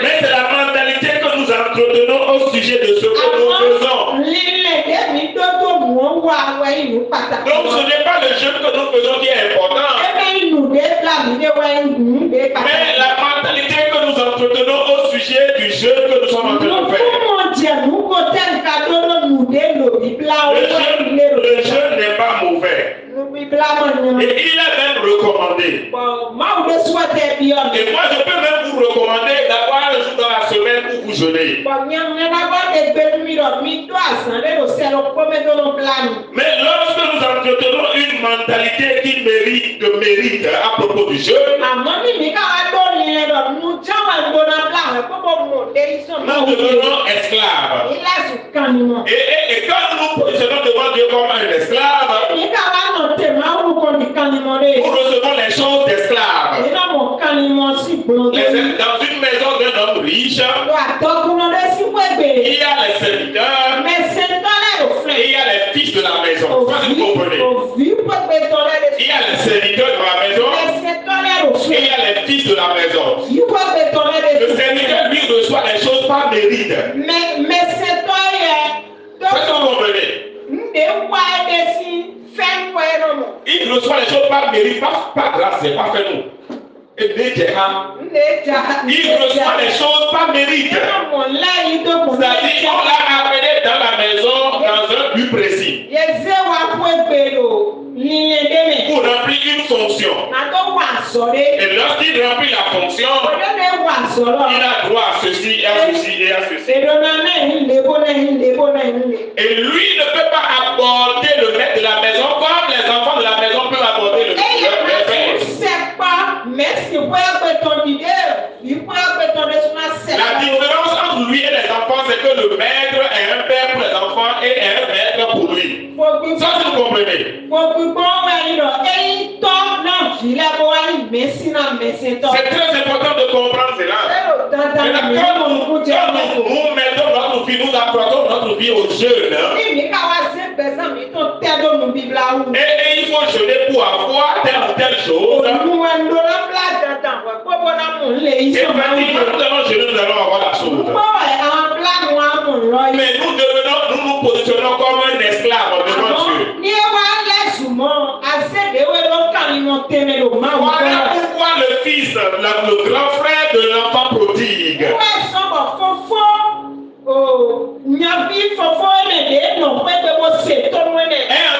Mais c'est la mentalité que nous entretenons au sujet de ce que nous faisons. Donc ce n'est pas le jeûne que nous faisons qui est important. Mais la mentalité que nous entretenons au sujet du jeûne que nous sommes en train de faire. Le jeûne n'est pas mauvais. Et il est même recommandé. Et moi je peux même vous recommander d'avoir un jour dans la semaine où vous jeûnez. Mais lorsque nous entretenons une mentalité qui mérite à propos du jeûne, nous devenons esclaves. Et quand nous nous positionnons devant Dieu comme un esclave, nous recevons les choses d'esclaves. Dans une maison d'un homme riche, il y a les serviteurs et il y a les fils de la maison. Vous comprenez? Il y a les serviteurs de la maison et il y a les fils de la maison. Le serviteur lui reçoit les choses par mérite. Vous comprenez? Il reçoit les choses par mérite, pas grâce, c'est pas fait nous. Il reçoit les choses par mérite. C'est-à-dire qu'on l'a amené dans la maison dans un but précis. Pour remplir une fonction. Et lorsqu'il remplit la fonction, il a droit à ceci, à ceci et à ceci. Et lui ne peut pas aborder le maître de la maison comme les enfants de la maison peuvent aborder le maître. La différence entre lui et les enfants, c'est que le maître est un père pour les enfants et est un maître pour lui. Ça, vous comprenez? C'est très important de comprendre cela. Quand nous mettons notre vie, nous apportons notre vie aux jeunes. Et il faut jeûner pour avoir telle ou telle chose. Et nous allons jeûner, nous allons avoir la chose. Mais nous nous positionnons comme un esclave devant Dieu. Voilà pourquoi le fils, le grand frère de l'enfant prodigue, est en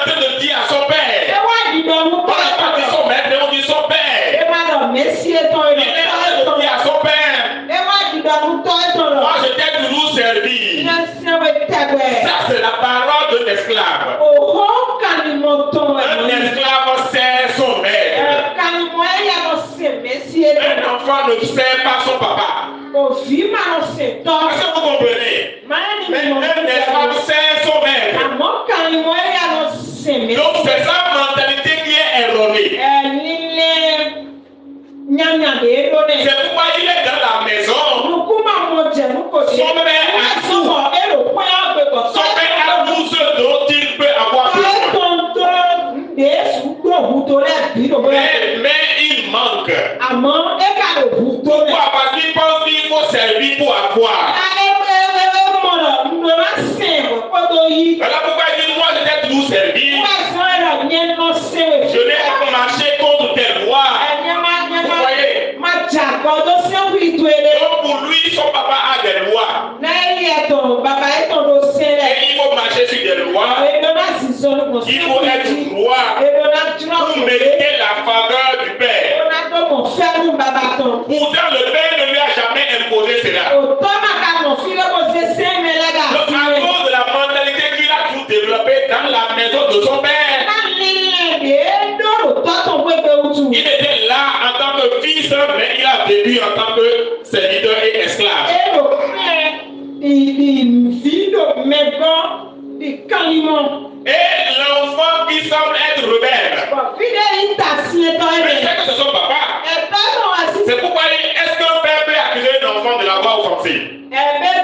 train de dire à son père, on n'a pas dit son maître, on dit son père. Il est en train de dire à son père, moi je t'ai toujours servi. Ça c'est la parole de l'esclave. Un esclave sert son maître. Un enfant ne sert pas son papa. Est-ce que vous comprenez? Mais un esclave sert son maître. Donc c'est sa mentalité qui est erronée. C'est pourquoi il est dans la maison. Son père a tout. Son père a tout ce dont il peut avoir besoin. Mais il manque. Pourquoi? Parce qu'il pense qu'il faut servir pour avoir. Voilà pourquoi il dit, moi je t'ai toujours servi. Je n'ai pas marché contre tes lois. Vous voyez? Donc pour lui, son papa a des lois. Et il faut marcher sur des lois. Il faut être droit pour mériter la faveur du Père. Pourtant, le Père ne lui a jamais imposé cela. Donc, à cause de la mentalité qu'il a tout développé dans la maison de son Père, il était là en tant que fils, mais il a vécu en tant que serviteur et esclave. Et l'enfant qui semble être rebelle, mais c'est que c'est son papa. C'est pourquoi est-ce qu'un père peut accuser un enfant de l'avoir offensé? Est-ce que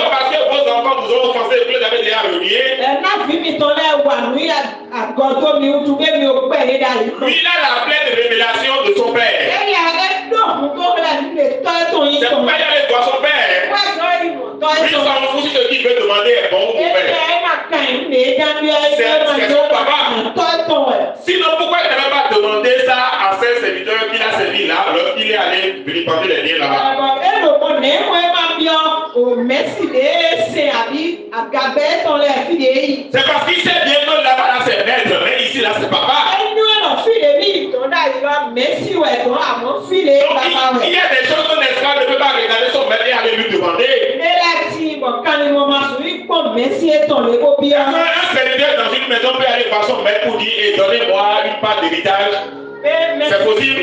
parce que vos enfants vous ont offensé, vous les avez déjà reniés? Lui, il a la pleine révélation de son père. C'est pourquoi il allait voir son père. Lui, il s'en fout si ce qu'il veut demander est bon ou mauvais. C'est son papa. Sinon, pourquoi il n'avait pas demandé ça à ses serviteurs qu'il a servi là, alors qu'il est allé vilipender les liens là-bas? C'est parce qu'il sait bien que là-bas, là, c'est maître, mais ici, là, c'est papa. Donc, il y a des choses qu'un esclave ne peut pas regarder son maître et aller lui demander. Un serviteur dans une maison peut aller voir son maître pour dire, et donnez-moi une part d'héritage. C'est possible.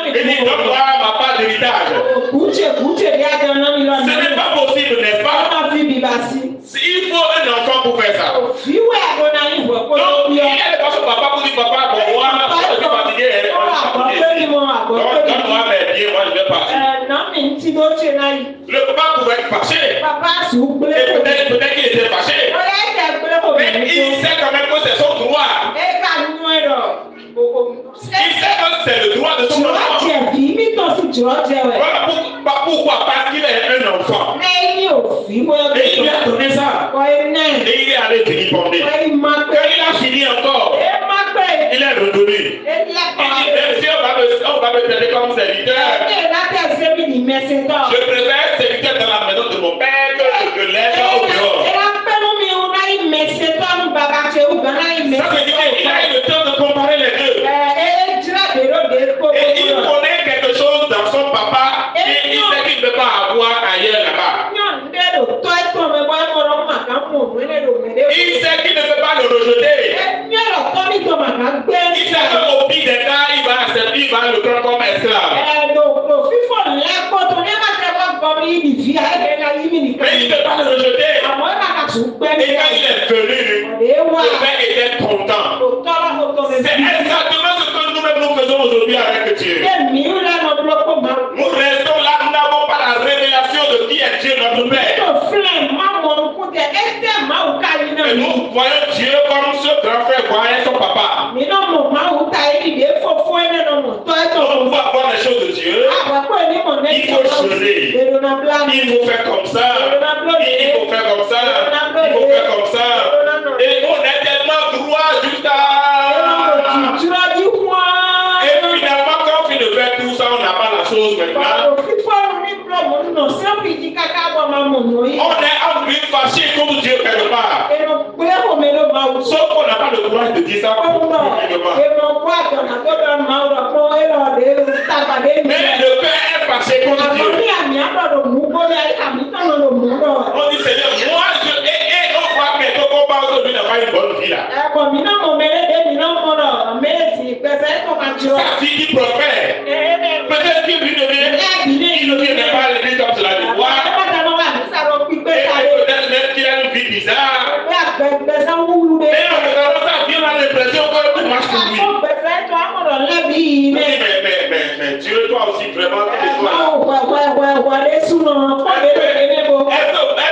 Il dit, donne-moi ma part d'héritage. Ce n'est pas possible, n'est-ce pas? Il faut un enfant pour faire ça. Donc, il allait voir son papa pour dire, papa, bon, moi, je suis fatigué. Donc, donne-moi mes biens, moi, je vais partir. Le papa pouvait être fâché. Et peut-être qu'il était fâché. Mais il sait quand même que c'est son droit. Il sait que c'est le droit de son enfant. Voilà pourquoi? Parce qu'il est un enfant. Et il lui a donné ça. Et il est aller vilipender. Quand il a fini encore, il est revenu. Il dit, même si on va me traiter comme serviteur, je préfère être serviteur dans la maison de mon père que l'être au dehors. Ça veut dire qu'il a eu le temps de comparer les deux. Et il connaît quelque chose dans son papa et il sait qu'il ne peut pas avoir ailleurs là-bas. Il sait qu'il ne peut pas le rejeter. Il sait qu'au pire des cas, il va accepter, il va le prendre comme esclave. Mais il ne peut pas le rejeter. Et quand il est venu, le père était content. C'est exactement ce que nous-mêmes nous faisons aujourd'hui avec Dieu. Nous restons là, nous n'avons pas la révélation de qui est Dieu notre Père. Et nous voyons Dieu comme ce grand frère voyait son papa. On doit voir les choses de Dieu. Il faut choisir. Il faut faire comme ça. Il faut faire comme ça. Il faut faire comme ça. Et on est tellement droit jusqu'à... Et finalement, quand on finit de faire tout ça, on n'a pas la chose maintenant. On est en plus fâché contre Dieu quelque part. Sauf qu'on n'a pas le courage de dire ça publiquement. Mais le père est fâché contre Dieu. On dit Seigneur, moi je... Et on voit que ton combat aujourd'hui n'a pas une bonne vie là. Sa fille qui prospère. Peut-être qu'il lui ne pas l'église comme cela de voir. Et peut-être même qu'il a une vie bizarre. Mais en regardant ça, Dieu a l'impression que tout marche pour lui. Mais Dieu, toi aussi, vraiment, est-ce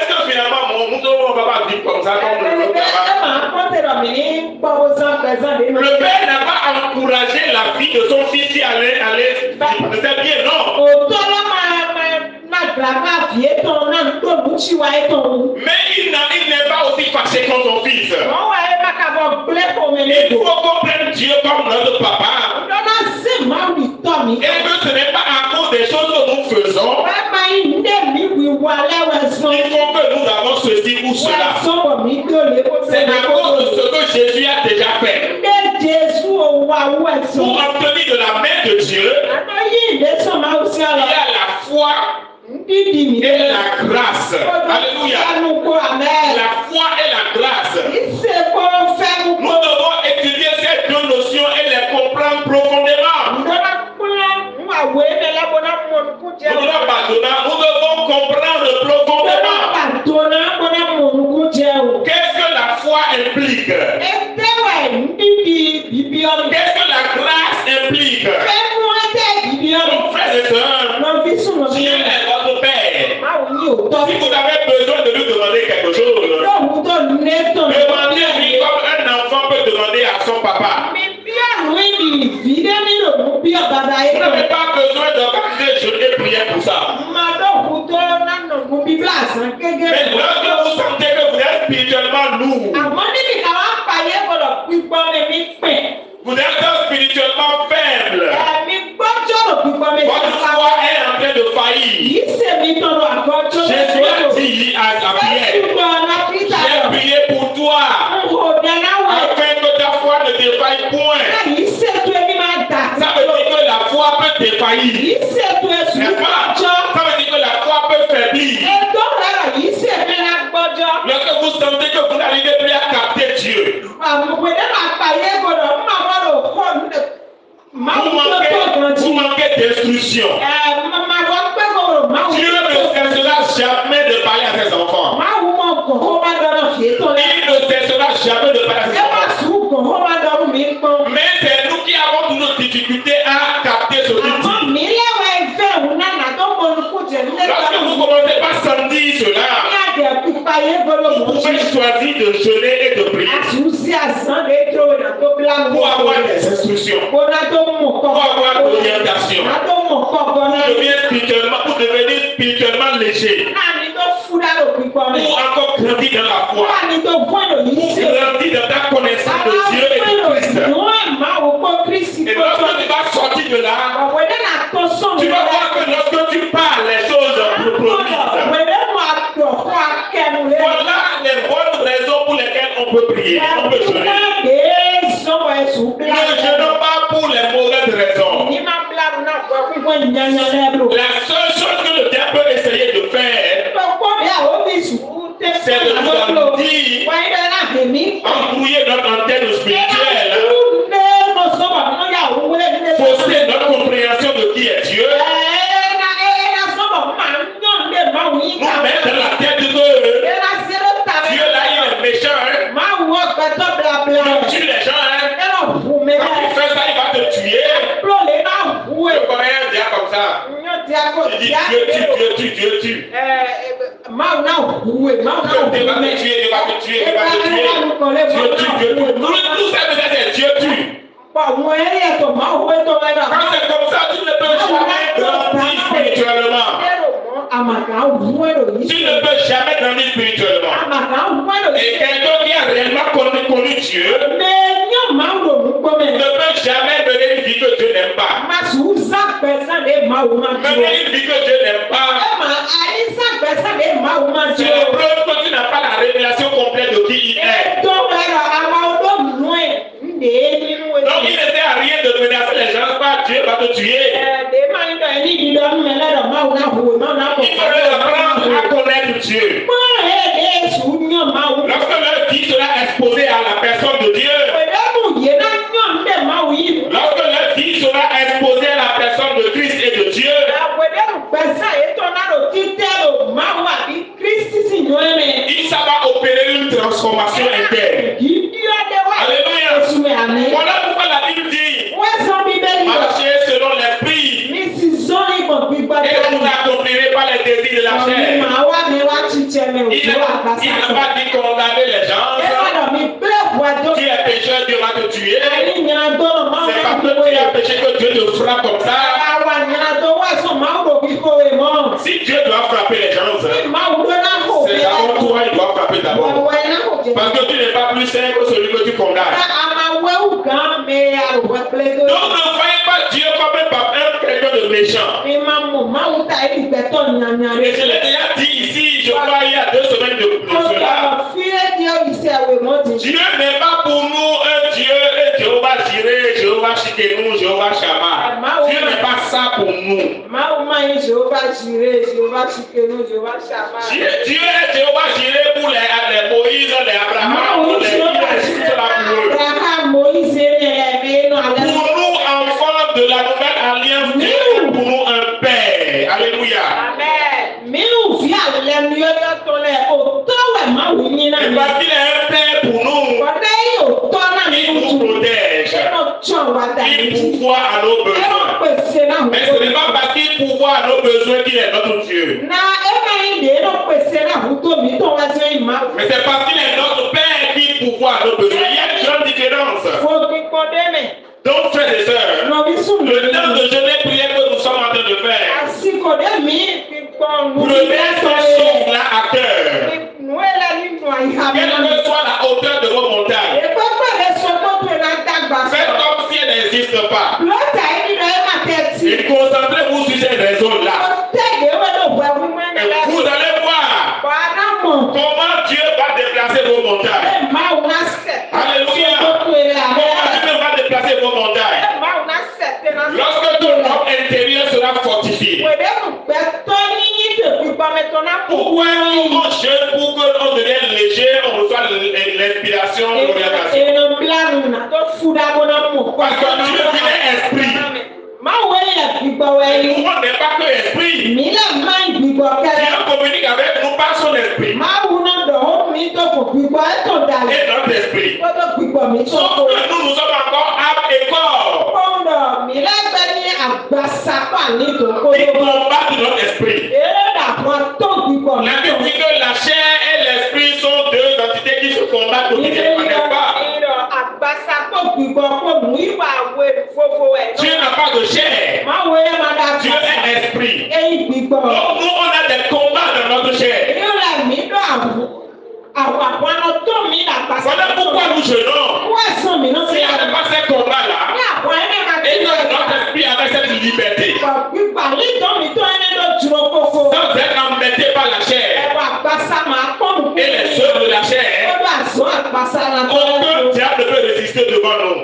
que finalement, on va pas vivre comme ça, comme le Le père n'a pas encouragé la fille de son fils qui allait c'est bien, non. Mais il n'est pas aussi fâché contre son fils. Il faut comprendre Dieu comme notre papa. Et que ce n'est pas à cause des choses que nous faisons. Il faut que nous avons ceci ou cela. C'est à cause de ce que Jésus a déjà fait. Pour obtenir de la main de Dieu, il y a la foi et la grâce. Alléluia. La foi et la grâce. Nous devons étudier ces deux notions et les comprendre profondément. Nous devons comprendre profondément. Qu'est-ce que la foi implique? Qu'est-ce que la grâce implique? Mon frère et soeur, Dieu est votre Père. Si vous avez besoin de lui demander quelque chose, demandez-lui comme un enfant peut demander à son papa. Vous n'avez pas besoin d'organiser une journée de prière pour ça. Mais lorsque vous sentez que vous êtes spirituellement lourd, vous êtes spirituellement faible, votre foi est en train de faillir. Jésus a dit à Pierre, j'ai prié pour toi, afin que ta foi ne défaille point. Ça veut dire que la foi peut défaillir. Ça veut dire que la foi peut faiblir. Lorsque vous sentez que vous n'arrivez plus à capter Dieu, vous manquez d'instruction. Dieu ne cessera jamais de parler à ses enfants. Il ne cessera jamais de parler à ses enfants. Mais c'est nous qui avons toutes nos difficultés à capter ce qu'il dit. Lorsque vous commencez par sentir cela, vous pouvez choisir de jeûner et de prier pour avoir des instructions, pour avoir de l'orientation, pour devenir spirituellement léger, pour encore grandir dans la foi. grandis dans ta connaissance de Dieu et de Christ. Et lorsque tu vas sortir de là, tu vas voir que lorsque tu parles, les choses produisent. Voilà les bonnes raisons pour lesquelles on peut prier, on peut jeûner. Ne jeûnons pas pour les mauvaises raisons. La seule chose que le diable peut essayer de faire, c'est de nous dire, embrouiller notre antenne spirituelle, fausser notre compréhension de qui est Dieu, nous mettre dans la tête de Dieu là il est méchant, il tue les gens, quand tu fais ça il va te tuer. Le Coréen dit comme ça, il dit Dieu tue. Dieu va te tuer, il va te tuer. Tout ça c'est Dieu tue. Quand c'est comme ça, tu ne peux jamais grandir spirituellement. Tu ne peux jamais grandir spirituellement. Et quelqu'un qui a réellement connu Dieu ne peut jamais mener une vie que Dieu n'aime pas. Mener une vie que Dieu n'aime pas. C'est la preuve que tu n'as pas la révélation complète de qui il est. Donc il ne sert à rien de menacer les gens, pas Dieu va te tuer. Il faudrait apprendre à connaître Dieu. Lorsque leur vie sera exposée à la personne de Dieu, lorsque leur vie sera exposée à la personne de Christ et de Dieu, il ça va opérer une transformation interne. Alléluia. Voilà pourquoi la Bible dit marcher selon l'esprit et vous n'accomplirez pas les désirs de la chair. Il n'a pas dit condamner les gens. Qui est pécheur, Dieu va te tuer. C'est parce que tu as péché que Dieu te frappe comme ça. Si Dieu doit frapper les gens, c'est d'abord toi, il doit frapper d'abord. Parce que tu n'es pas plus saint que celui que tu condamnes. Donc ne voyez pas Dieu comme quelqu'un de méchant. Et je l'ai déjà dit ici, je crois il y a 2 semaines de cela. Dieu n'est pas pour nous un Dieu, Jéhovah Jireh, Jéhovah Shikenu, Jéhovah Shammah. Dieu n'est pas ça pour nous. Dieu est Jéhovah Jireh pour les Moïse, les Abraham, les pour nous, enfants de la nouvelle alliance, Dieu est pour nous un Père. Alléluia. Et parce qu'il est un Père pour nous, il nous protège. Il pourvoit à nos besoins. Mais ce n'est pas parce qu'il pourvoit à nos besoins qu'il est notre Dieu. Mais c'est parce qu'il est notre Père qui pourvoit à nos besoins. Il y a une grande différence. Donc, frères et sœurs, le temps de jeûner prière que nous sommes en train de faire, prenez cette chose-là à cœur. Quelle que soit la hauteur de vos montagnes, faites comme si elle n'existe pas. Et concentrez-vous sur ces raisons-là. Et vous allez voir comment Dieu va déplacer vos montagnes. Alléluia. Comment Dieu va déplacer vos montagnes. Lorsque ton homme intérieur sera fortifié. Pourquoi on jeûne pour qu'on devienne léger, on reçoit l'inspiration, l'orientation. Parce que Dieu est esprit. Et nous, on n'est pas que esprit. Dieu communique avec nous par son esprit. Et notre esprit. Sauf que nous sommes encore âme et corps. Qui combattent notre esprit. La Bible dit que la chair et l'esprit sont 2 entités qui se combattent quotidiennement, n'est-ce pas? Dieu n'a pas de chair. Dieu est esprit. Donc nous, on a des combats dans notre chair. Voilà pourquoi nous jeûnons. Si on n'a pas ces combats-là, et notre esprit avec cette liberté, sans être embêté par la chair et les œuvres de la chair, aucun diable ne peut résister devant nous.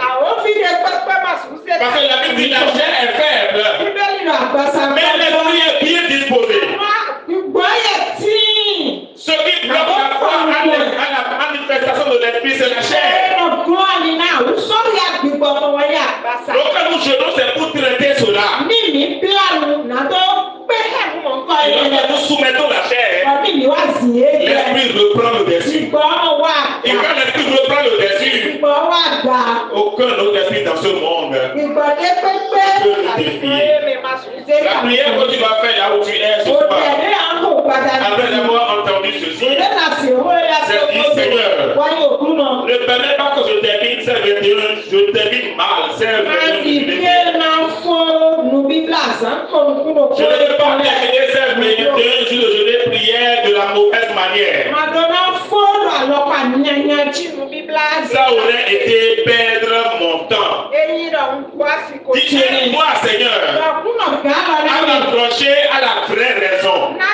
Parce que la Bible dit la chair est faible, mais l'esprit est bien disposé. Ce qui bloque la foi à la manifestation de l'esprit, c'est la chair. Donc quand nous jeûnons, c'est pour traiter cela. Et lorsque nous soumettons la chair, l'esprit reprend le dessus. Et quand l'esprit reprend le dessus, aucun autre esprit dans ce monde peut le défier. La prière que tu vas faire là où tu es ce soir, après avoir entendu ceci, c'est dit Seigneur, ne permets pas que je termine ces 21, je termine mal ces 21. Je ne veux pas terminer ces 21 jours de jeûne et prière de la mauvaise manière. Ça aurait été perdre mon temps. Dis-moi, Seigneur, à m'approcher à la vraie raison. À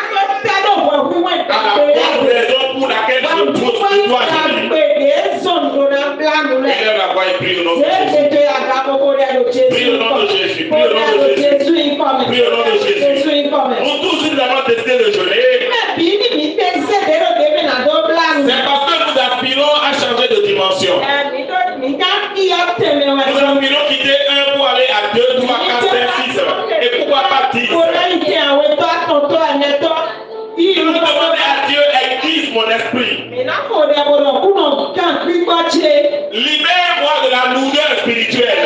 la bonne raison pour laquelle je dois jeûner. Et là, la voix est prise au nom de Jésus. Prie au nom de Jésus. Prie au nom de Jésus. Prie au nom de Jésus. Nous tous, nous avons décidé de jeûner. C'est parce que nous aspirons à changer de dimension. Nous aspirons quitter 1 pour aller à 2, 3, 4, 5, 6. Et pourquoi pas 10? Je nous demande à Dieu, aiguise mon esprit. Libère-moi de la lourdeur spirituelle.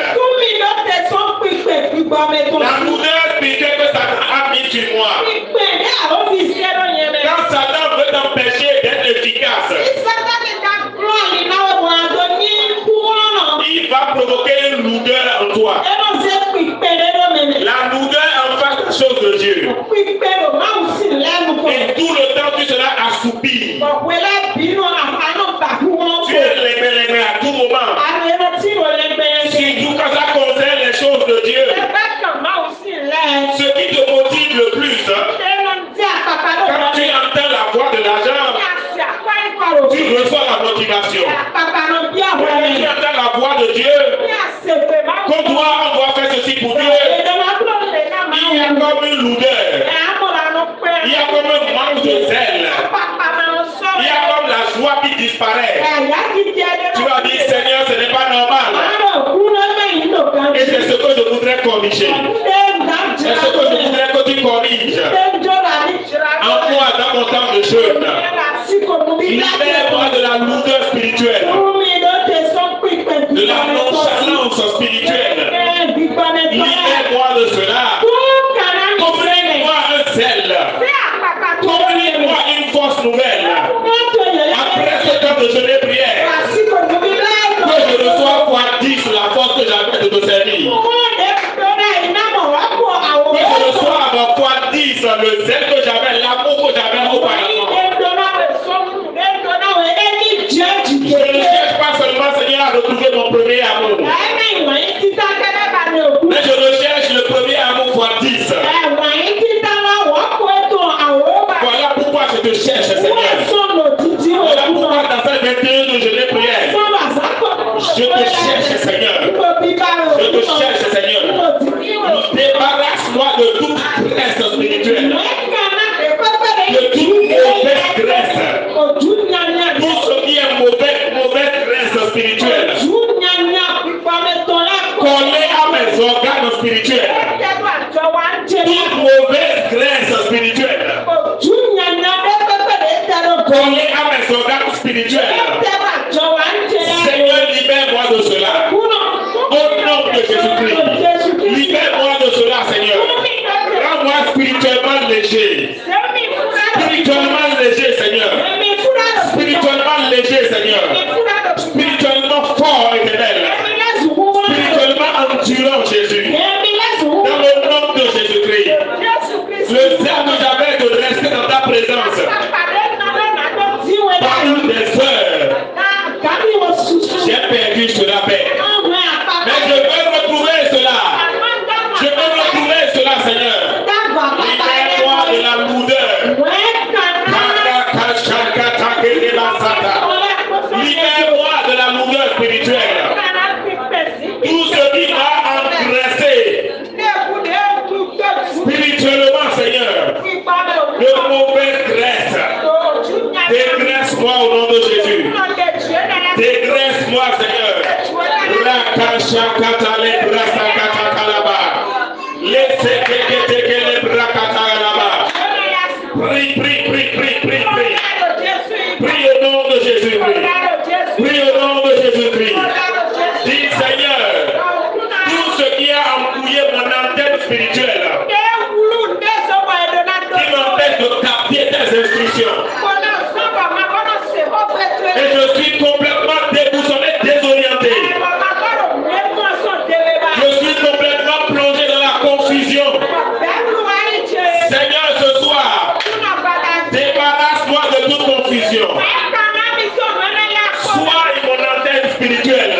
La lourdeur spirituelle que Satan a mis sur moi. Quand Satan veut t'empêcher d'être efficace, il va provoquer une lourdeur en toi. La lourdeur en face des choses de Dieu. Et tout le temps tu seras assoupi. Tu es légué à tout moment. Surtout quand ça concerne les choses de Dieu. Ce qui te motive le plus, quand tu entends la voix de l'argent, tu reçois la motivation. Quand tu entends la voix de Dieu, qu'on on doit faire ceci pour Dieu, il y a comme une lourdeur. Il y a comme un manque de zèle. Il y a comme la joie qui disparaît. Tu vas dire, Seigneur, ce n'est pas normal. Et c'est ce que je voudrais corriger. C'est ce que je voudrais que tu corriges. En moi, dans mon temps de jeûne, libère-moi de la lourdeur spirituelle, de la nonchalance spirituelle. Libère-moi de cela. Comblez-moi un zèle. Comblez-moi une force nouvelle. Après ce temps de jeûne et prière, que je reçois fois 10 la force que j'avais de te servir. Que je reçois avant fois 10 le zèle que j'avais, l'amour que j'avais auparavant. Je ne cherche pas seulement, Seigneur, à retrouver mon premier amour. Mais je recherche le premier amour fois 10. Voilà pourquoi je te cherche, Seigneur. Voilà pourquoi dans cette 21 de jeûne et prière, je te cherche, Seigneur. Je te cherche, Seigneur. Débarrasse-moi de toute graisse spirituelle. De toute mauvaise graisse. Tout ce qui est mauvaise graisse spirituelle. Collé à mes organes spirituels. Toute mauvaise graisse spirituelle. Collé à mes organes spirituels. Seigneur, libère-moi de cela. Au nom de Jésus-Christ. Libère-moi de cela, Seigneur. Rends-moi spirituellement léger. Spirituellement léger, Seigneur. Spirituellement léger, Seigneur. Spirituellement fort, éternel. Spirituellement endurant, Jésus. Dans le nom de Jésus-Christ. Le zèle que j'avais de rester dans ta présence. Par une des Shakata le brasa kata kalaba. Laissez que les bras kata kalaba. Prie, prie, prie, prie, prie, prie. Prie au nom de Jésus-Christ. Prie au nom de Jésus-Christ. Dis Seigneur, tout ce qui a embrouillé mon antenne spirituelle, qui m'empêche de capter tes instructions. Et je suis complètement déboussolé, désorienté. Je suis complètement plongé dans la confusion. Seigneur, ce soir, débarrasse-moi de toute confusion. Soigne mon antenne spirituelle.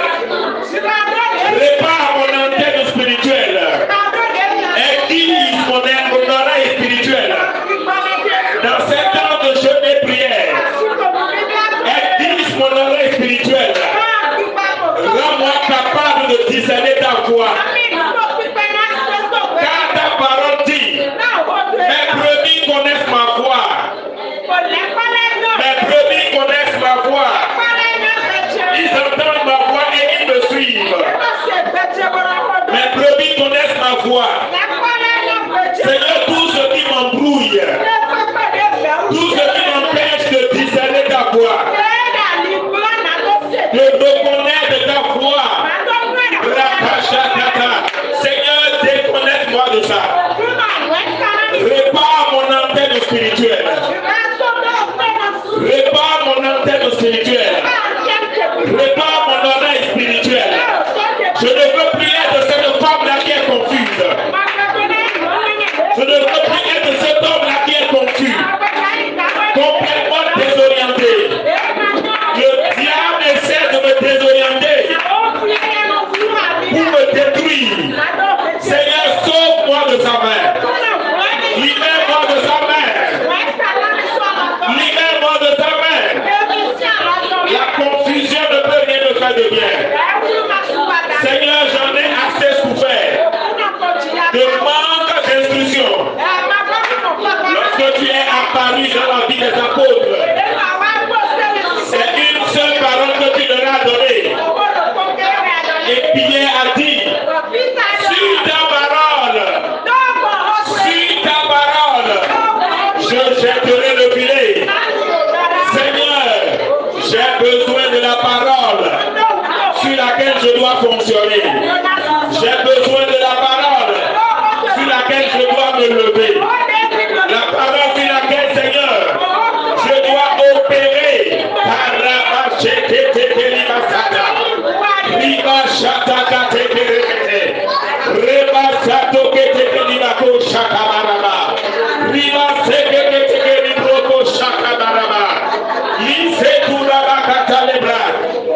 Répare mon antenne spirituelle. Aiguise mon oreille spirituelle. Dans ces temps de jeûne et prière, aiguise mon oreille spirituelle. Rends-moi capable de discerner ta voix. Car ta parole dit, mes brebis connaissent ma voix. Mes brebis connaissent ma voix. Ils entendent ma voix et ils me suivent. Mes brebis connaissent ma voix. Seigneur, tout ce qui m'embrouille, tout ce qui m'empêche de discerner ta voix, de reconnaître ta voix, Seigneur, déconnecte-moi de ça. Répare mon antenne spirituelle. Répare mon antenne spirituelle. Répare mon oreille spirituelle. Je ne veux plus être cette femme-là qui est confuse. Je ne veux plus être cet homme-là qui est confus. Complètement désorienté. Le diable essaie de me désorienter pour me détruire. Seigneur, sauve-moi de sa main. Libère-moi de sa main. Libère-moi de sa main. La confusion ne peut rien me faire de bien. Seigneur, j'en ai assez souffert de manque d'instruction. Lorsque tu es apparu dans la vie des apôtres, c'est une seule parole que tu leur as donnée. Et Pierre a dit, sur ta parole, je jetterai le filet. Seigneur, j'ai besoin de la parole sur laquelle je dois fonctionner. J'ai besoin de la parole sur laquelle je dois me lever. La parole sur laquelle, Seigneur, je dois opérer.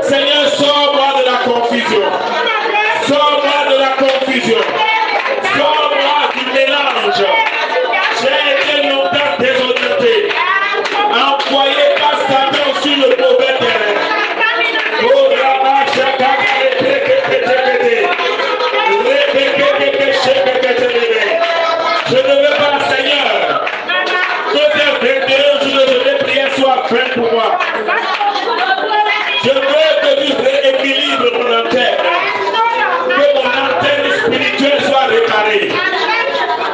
Seigneur, sors-moi de la confusion. Sors-moi de la confusion. Sors-moi du mélange. J'ai été longtemps désorienté. Envoyé par Satan sur le mauvais terrain. Je ne veux pas, Seigneur, que ces 21 jours de prière soient faits pour moi. Je veux que tu rééquilibres mon antenne. Que mon antenne spirituelle soit réparée.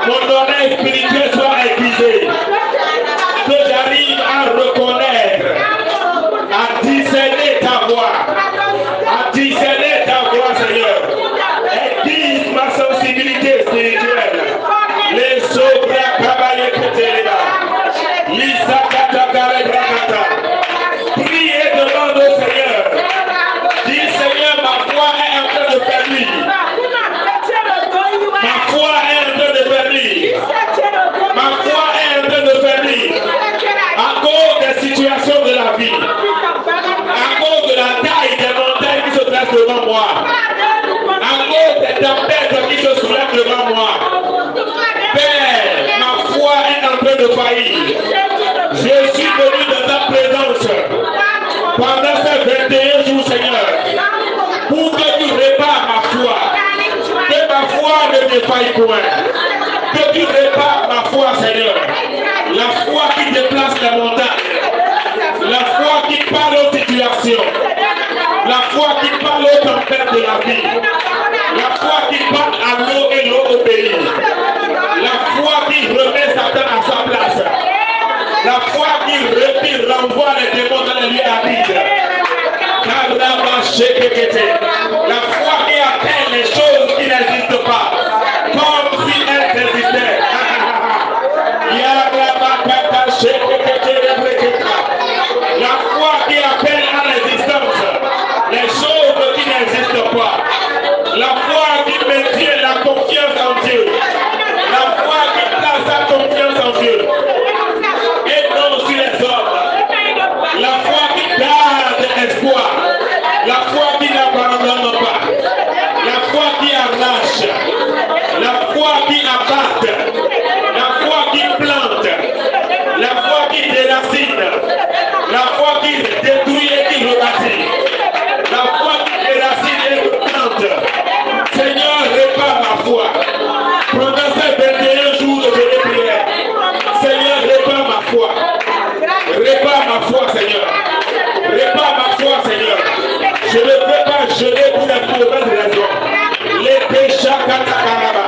Mon oreille spirituelle soit aiguisée. Que j'arrive à reconnaître, à discerner ta voix. À discerner ta voix, Seigneur. Aiguise ma sensibilité spirituelle. Les sobra kabaye keteleba. Lisa kata kare brakata. Prie et demande au Seigneur. Dis Seigneur, ma foi est en train de faiblir. Ma foi est en train de faiblir. Ma foi est en train de faiblir. À cause des situations de la vie. À cause de la taille des montagnes qui se dressent devant moi. À cause des tempêtes qui se soulèvent devant moi. Père, ma foi est en train de faillir. Je suis venu dans ta présence pendant ces 21 jours, Seigneur, pour que tu répares ma foi. Que ma foi ne défaille point. Que tu répares ma foi, Seigneur. La foi qui déplace les montagnes. La foi qui parle aux situations. La foi qui parle aux tempêtes de la vie. envoie les démons dans les lieux arides. La foi qui appelle les choses qui n'existent pas, comme si elles existaient. La foi qui appelle à l'existence les choses qui n'existent pas. La foi qui maintient la confiance en Dieu. La foi qui place sa confiance en Dieu. Et non sur les hommes. La foi qui garde espoir. La foi qui n'abandonne pas. La foi qui arrache. La foi qui abatte. La foi qui plante. La foi qui déracine. La foi qui détruit et qui rebâtit. La foi qui déracine et plante. Seigneur, répare ma foi. Pendant ces 21 jours de prière, Seigneur, répare ma foi. Répare ma foi, Seigneur. Répare ma foi, Seigneur. Je ne peux pas geler pour les mauvaises raisons. Les péchés katakaraba.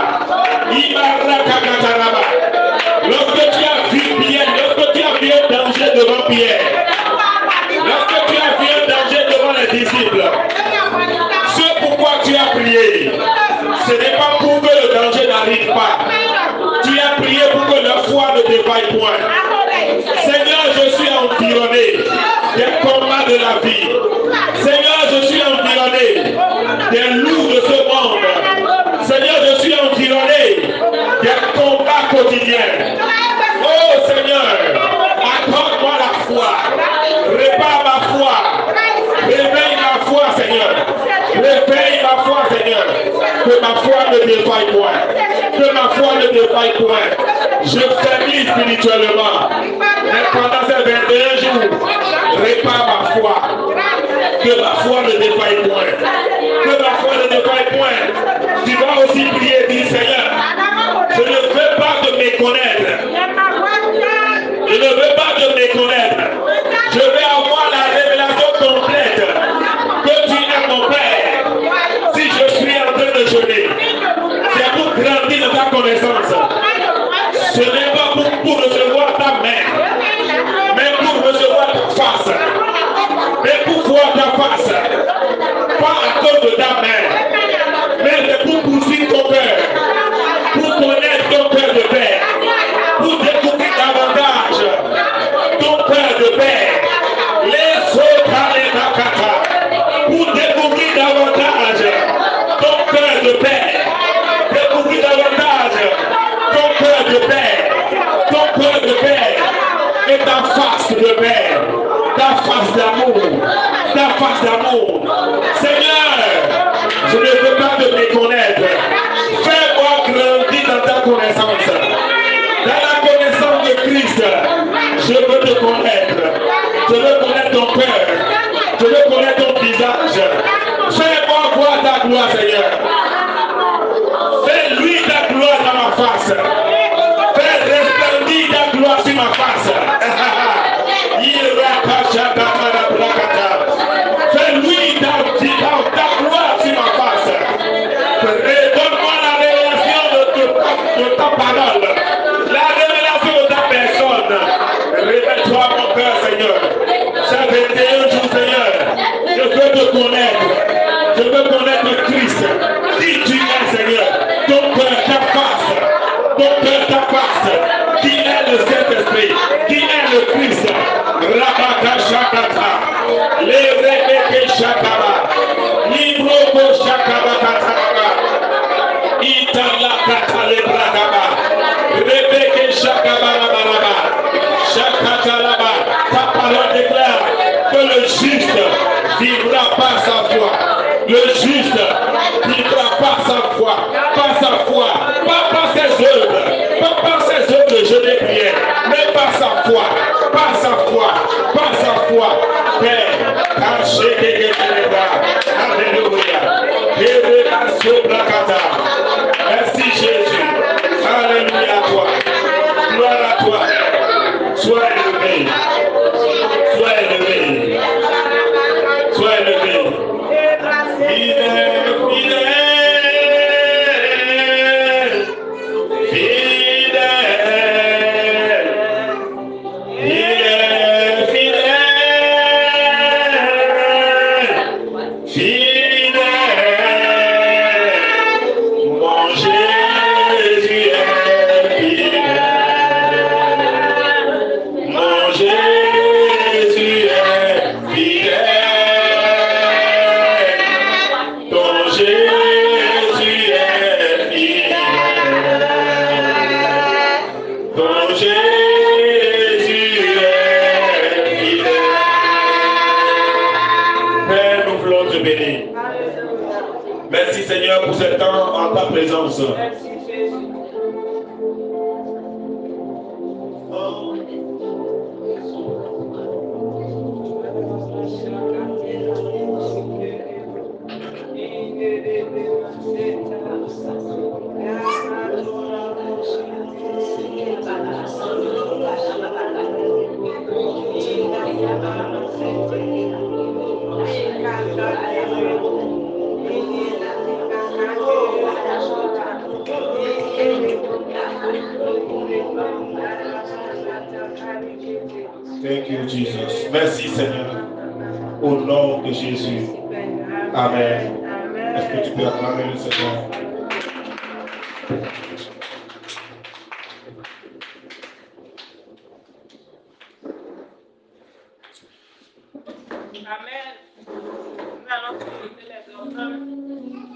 Ibarakataraba. Lorsque tu as vu Pierre, lorsque tu as vu un danger devant Pierre, lorsque tu as vu un danger devant les disciples, ce pourquoi tu as prié, ce n'est pas pour que le danger n'arrive pas. Tu as prié pour que leur foi ne défaille point. Seigneur, je suis environné des combats de la vie. Seigneur, je suis environné des loups de ce monde. Seigneur, je suis environné des combats quotidiens. Oh Seigneur, accorde-moi la foi. Répare ma foi. Réveille ma foi, Seigneur. Réveille ma foi, Seigneur. Que ma foi ne défaille point. Que ma foi ne défaille point. Je faiblis spirituellement. Mais pendant ces 21 jours, répare ma foi. Que ma foi ne défaille point. Que ma foi ne défaille point. Tu vas aussi prier, dis Seigneur, je ne veux pas te méconnaître. Je ne veux pas te méconnaître. Je vais avoir la révélation complète que tu es mon Père. Si je suis en train de jeûner, c'est pour grandir dans ta connaissance. Ce n'est pas pour recevoir ta main, mais pour recevoir ta face. Mais pour voir ta face. Pas à cause de ta main, mais c'est pour poursuivre ton cœur. Pour connaître ton cœur de Père. Pour découvrir davantage ton cœur de Père. Les autres, les Nakata. Pour découvrir davantage ton cœur de Père. Découvrir davantage ton cœur de Père. Ton cœur de Père. Et ta face de Père. Ta face d'amour. Ta face d'amour. Seigneur, je ne veux pas te méconnaître. Fais-moi grandir dans ta connaissance. Dans la connaissance de Christ, je veux te connaître. Je veux connaître ton cœur. Je veux connaître ton visage. Fais-moi voir ta gloire, Seigneur. Fais-lui ta gloire dans ma face. Fais resplendir ta gloire sur ma face. Fais-lui ta gloire sur ma face. Redonne-moi la révélation de ta parole. La révélation de ta personne. Révèle-toi mon cœur, Seigneur. Ça fait 21 jours, Seigneur. Je veux te connaître. Je veux connaître Christ. Qui tu es, Seigneur. Ton cœur, ta face. Ton cœur, ta face. Qui est le Saint-Esprit? Qui est le Christ? Rabaka Shakata. Les Rebeke Shakaba. Libroko Shakaba Kataba. Itala Kata Lebrakaba. Rebeke Shakaba Rabaraba. Shakata Laba. Ta parole déclare que le juste vivra par sa foi. Le juste vivra par sa foi. Par sa foi. Pas par ses œuvres. Pas par ses œuvres de jeûne et prière. Mais par sa foi. Par sa foi. Par sa foi. Père, cachez les bras. Alléluia. Merci Jésus. Alléluia à toi. Gloire à toi. Sois élevé. Sois élevé. Sois élevé. Fidèle, fidèle, fidèle. bénis. Merci Seigneur pour ce temps en ta présence. Merci Jésus. Thank you, Jesus. Merci, Seigneur. Au nom de Jésus. Amen. Est-ce que tu peux acclamer le Seigneur? Amen. Nous allons profiter les enfants.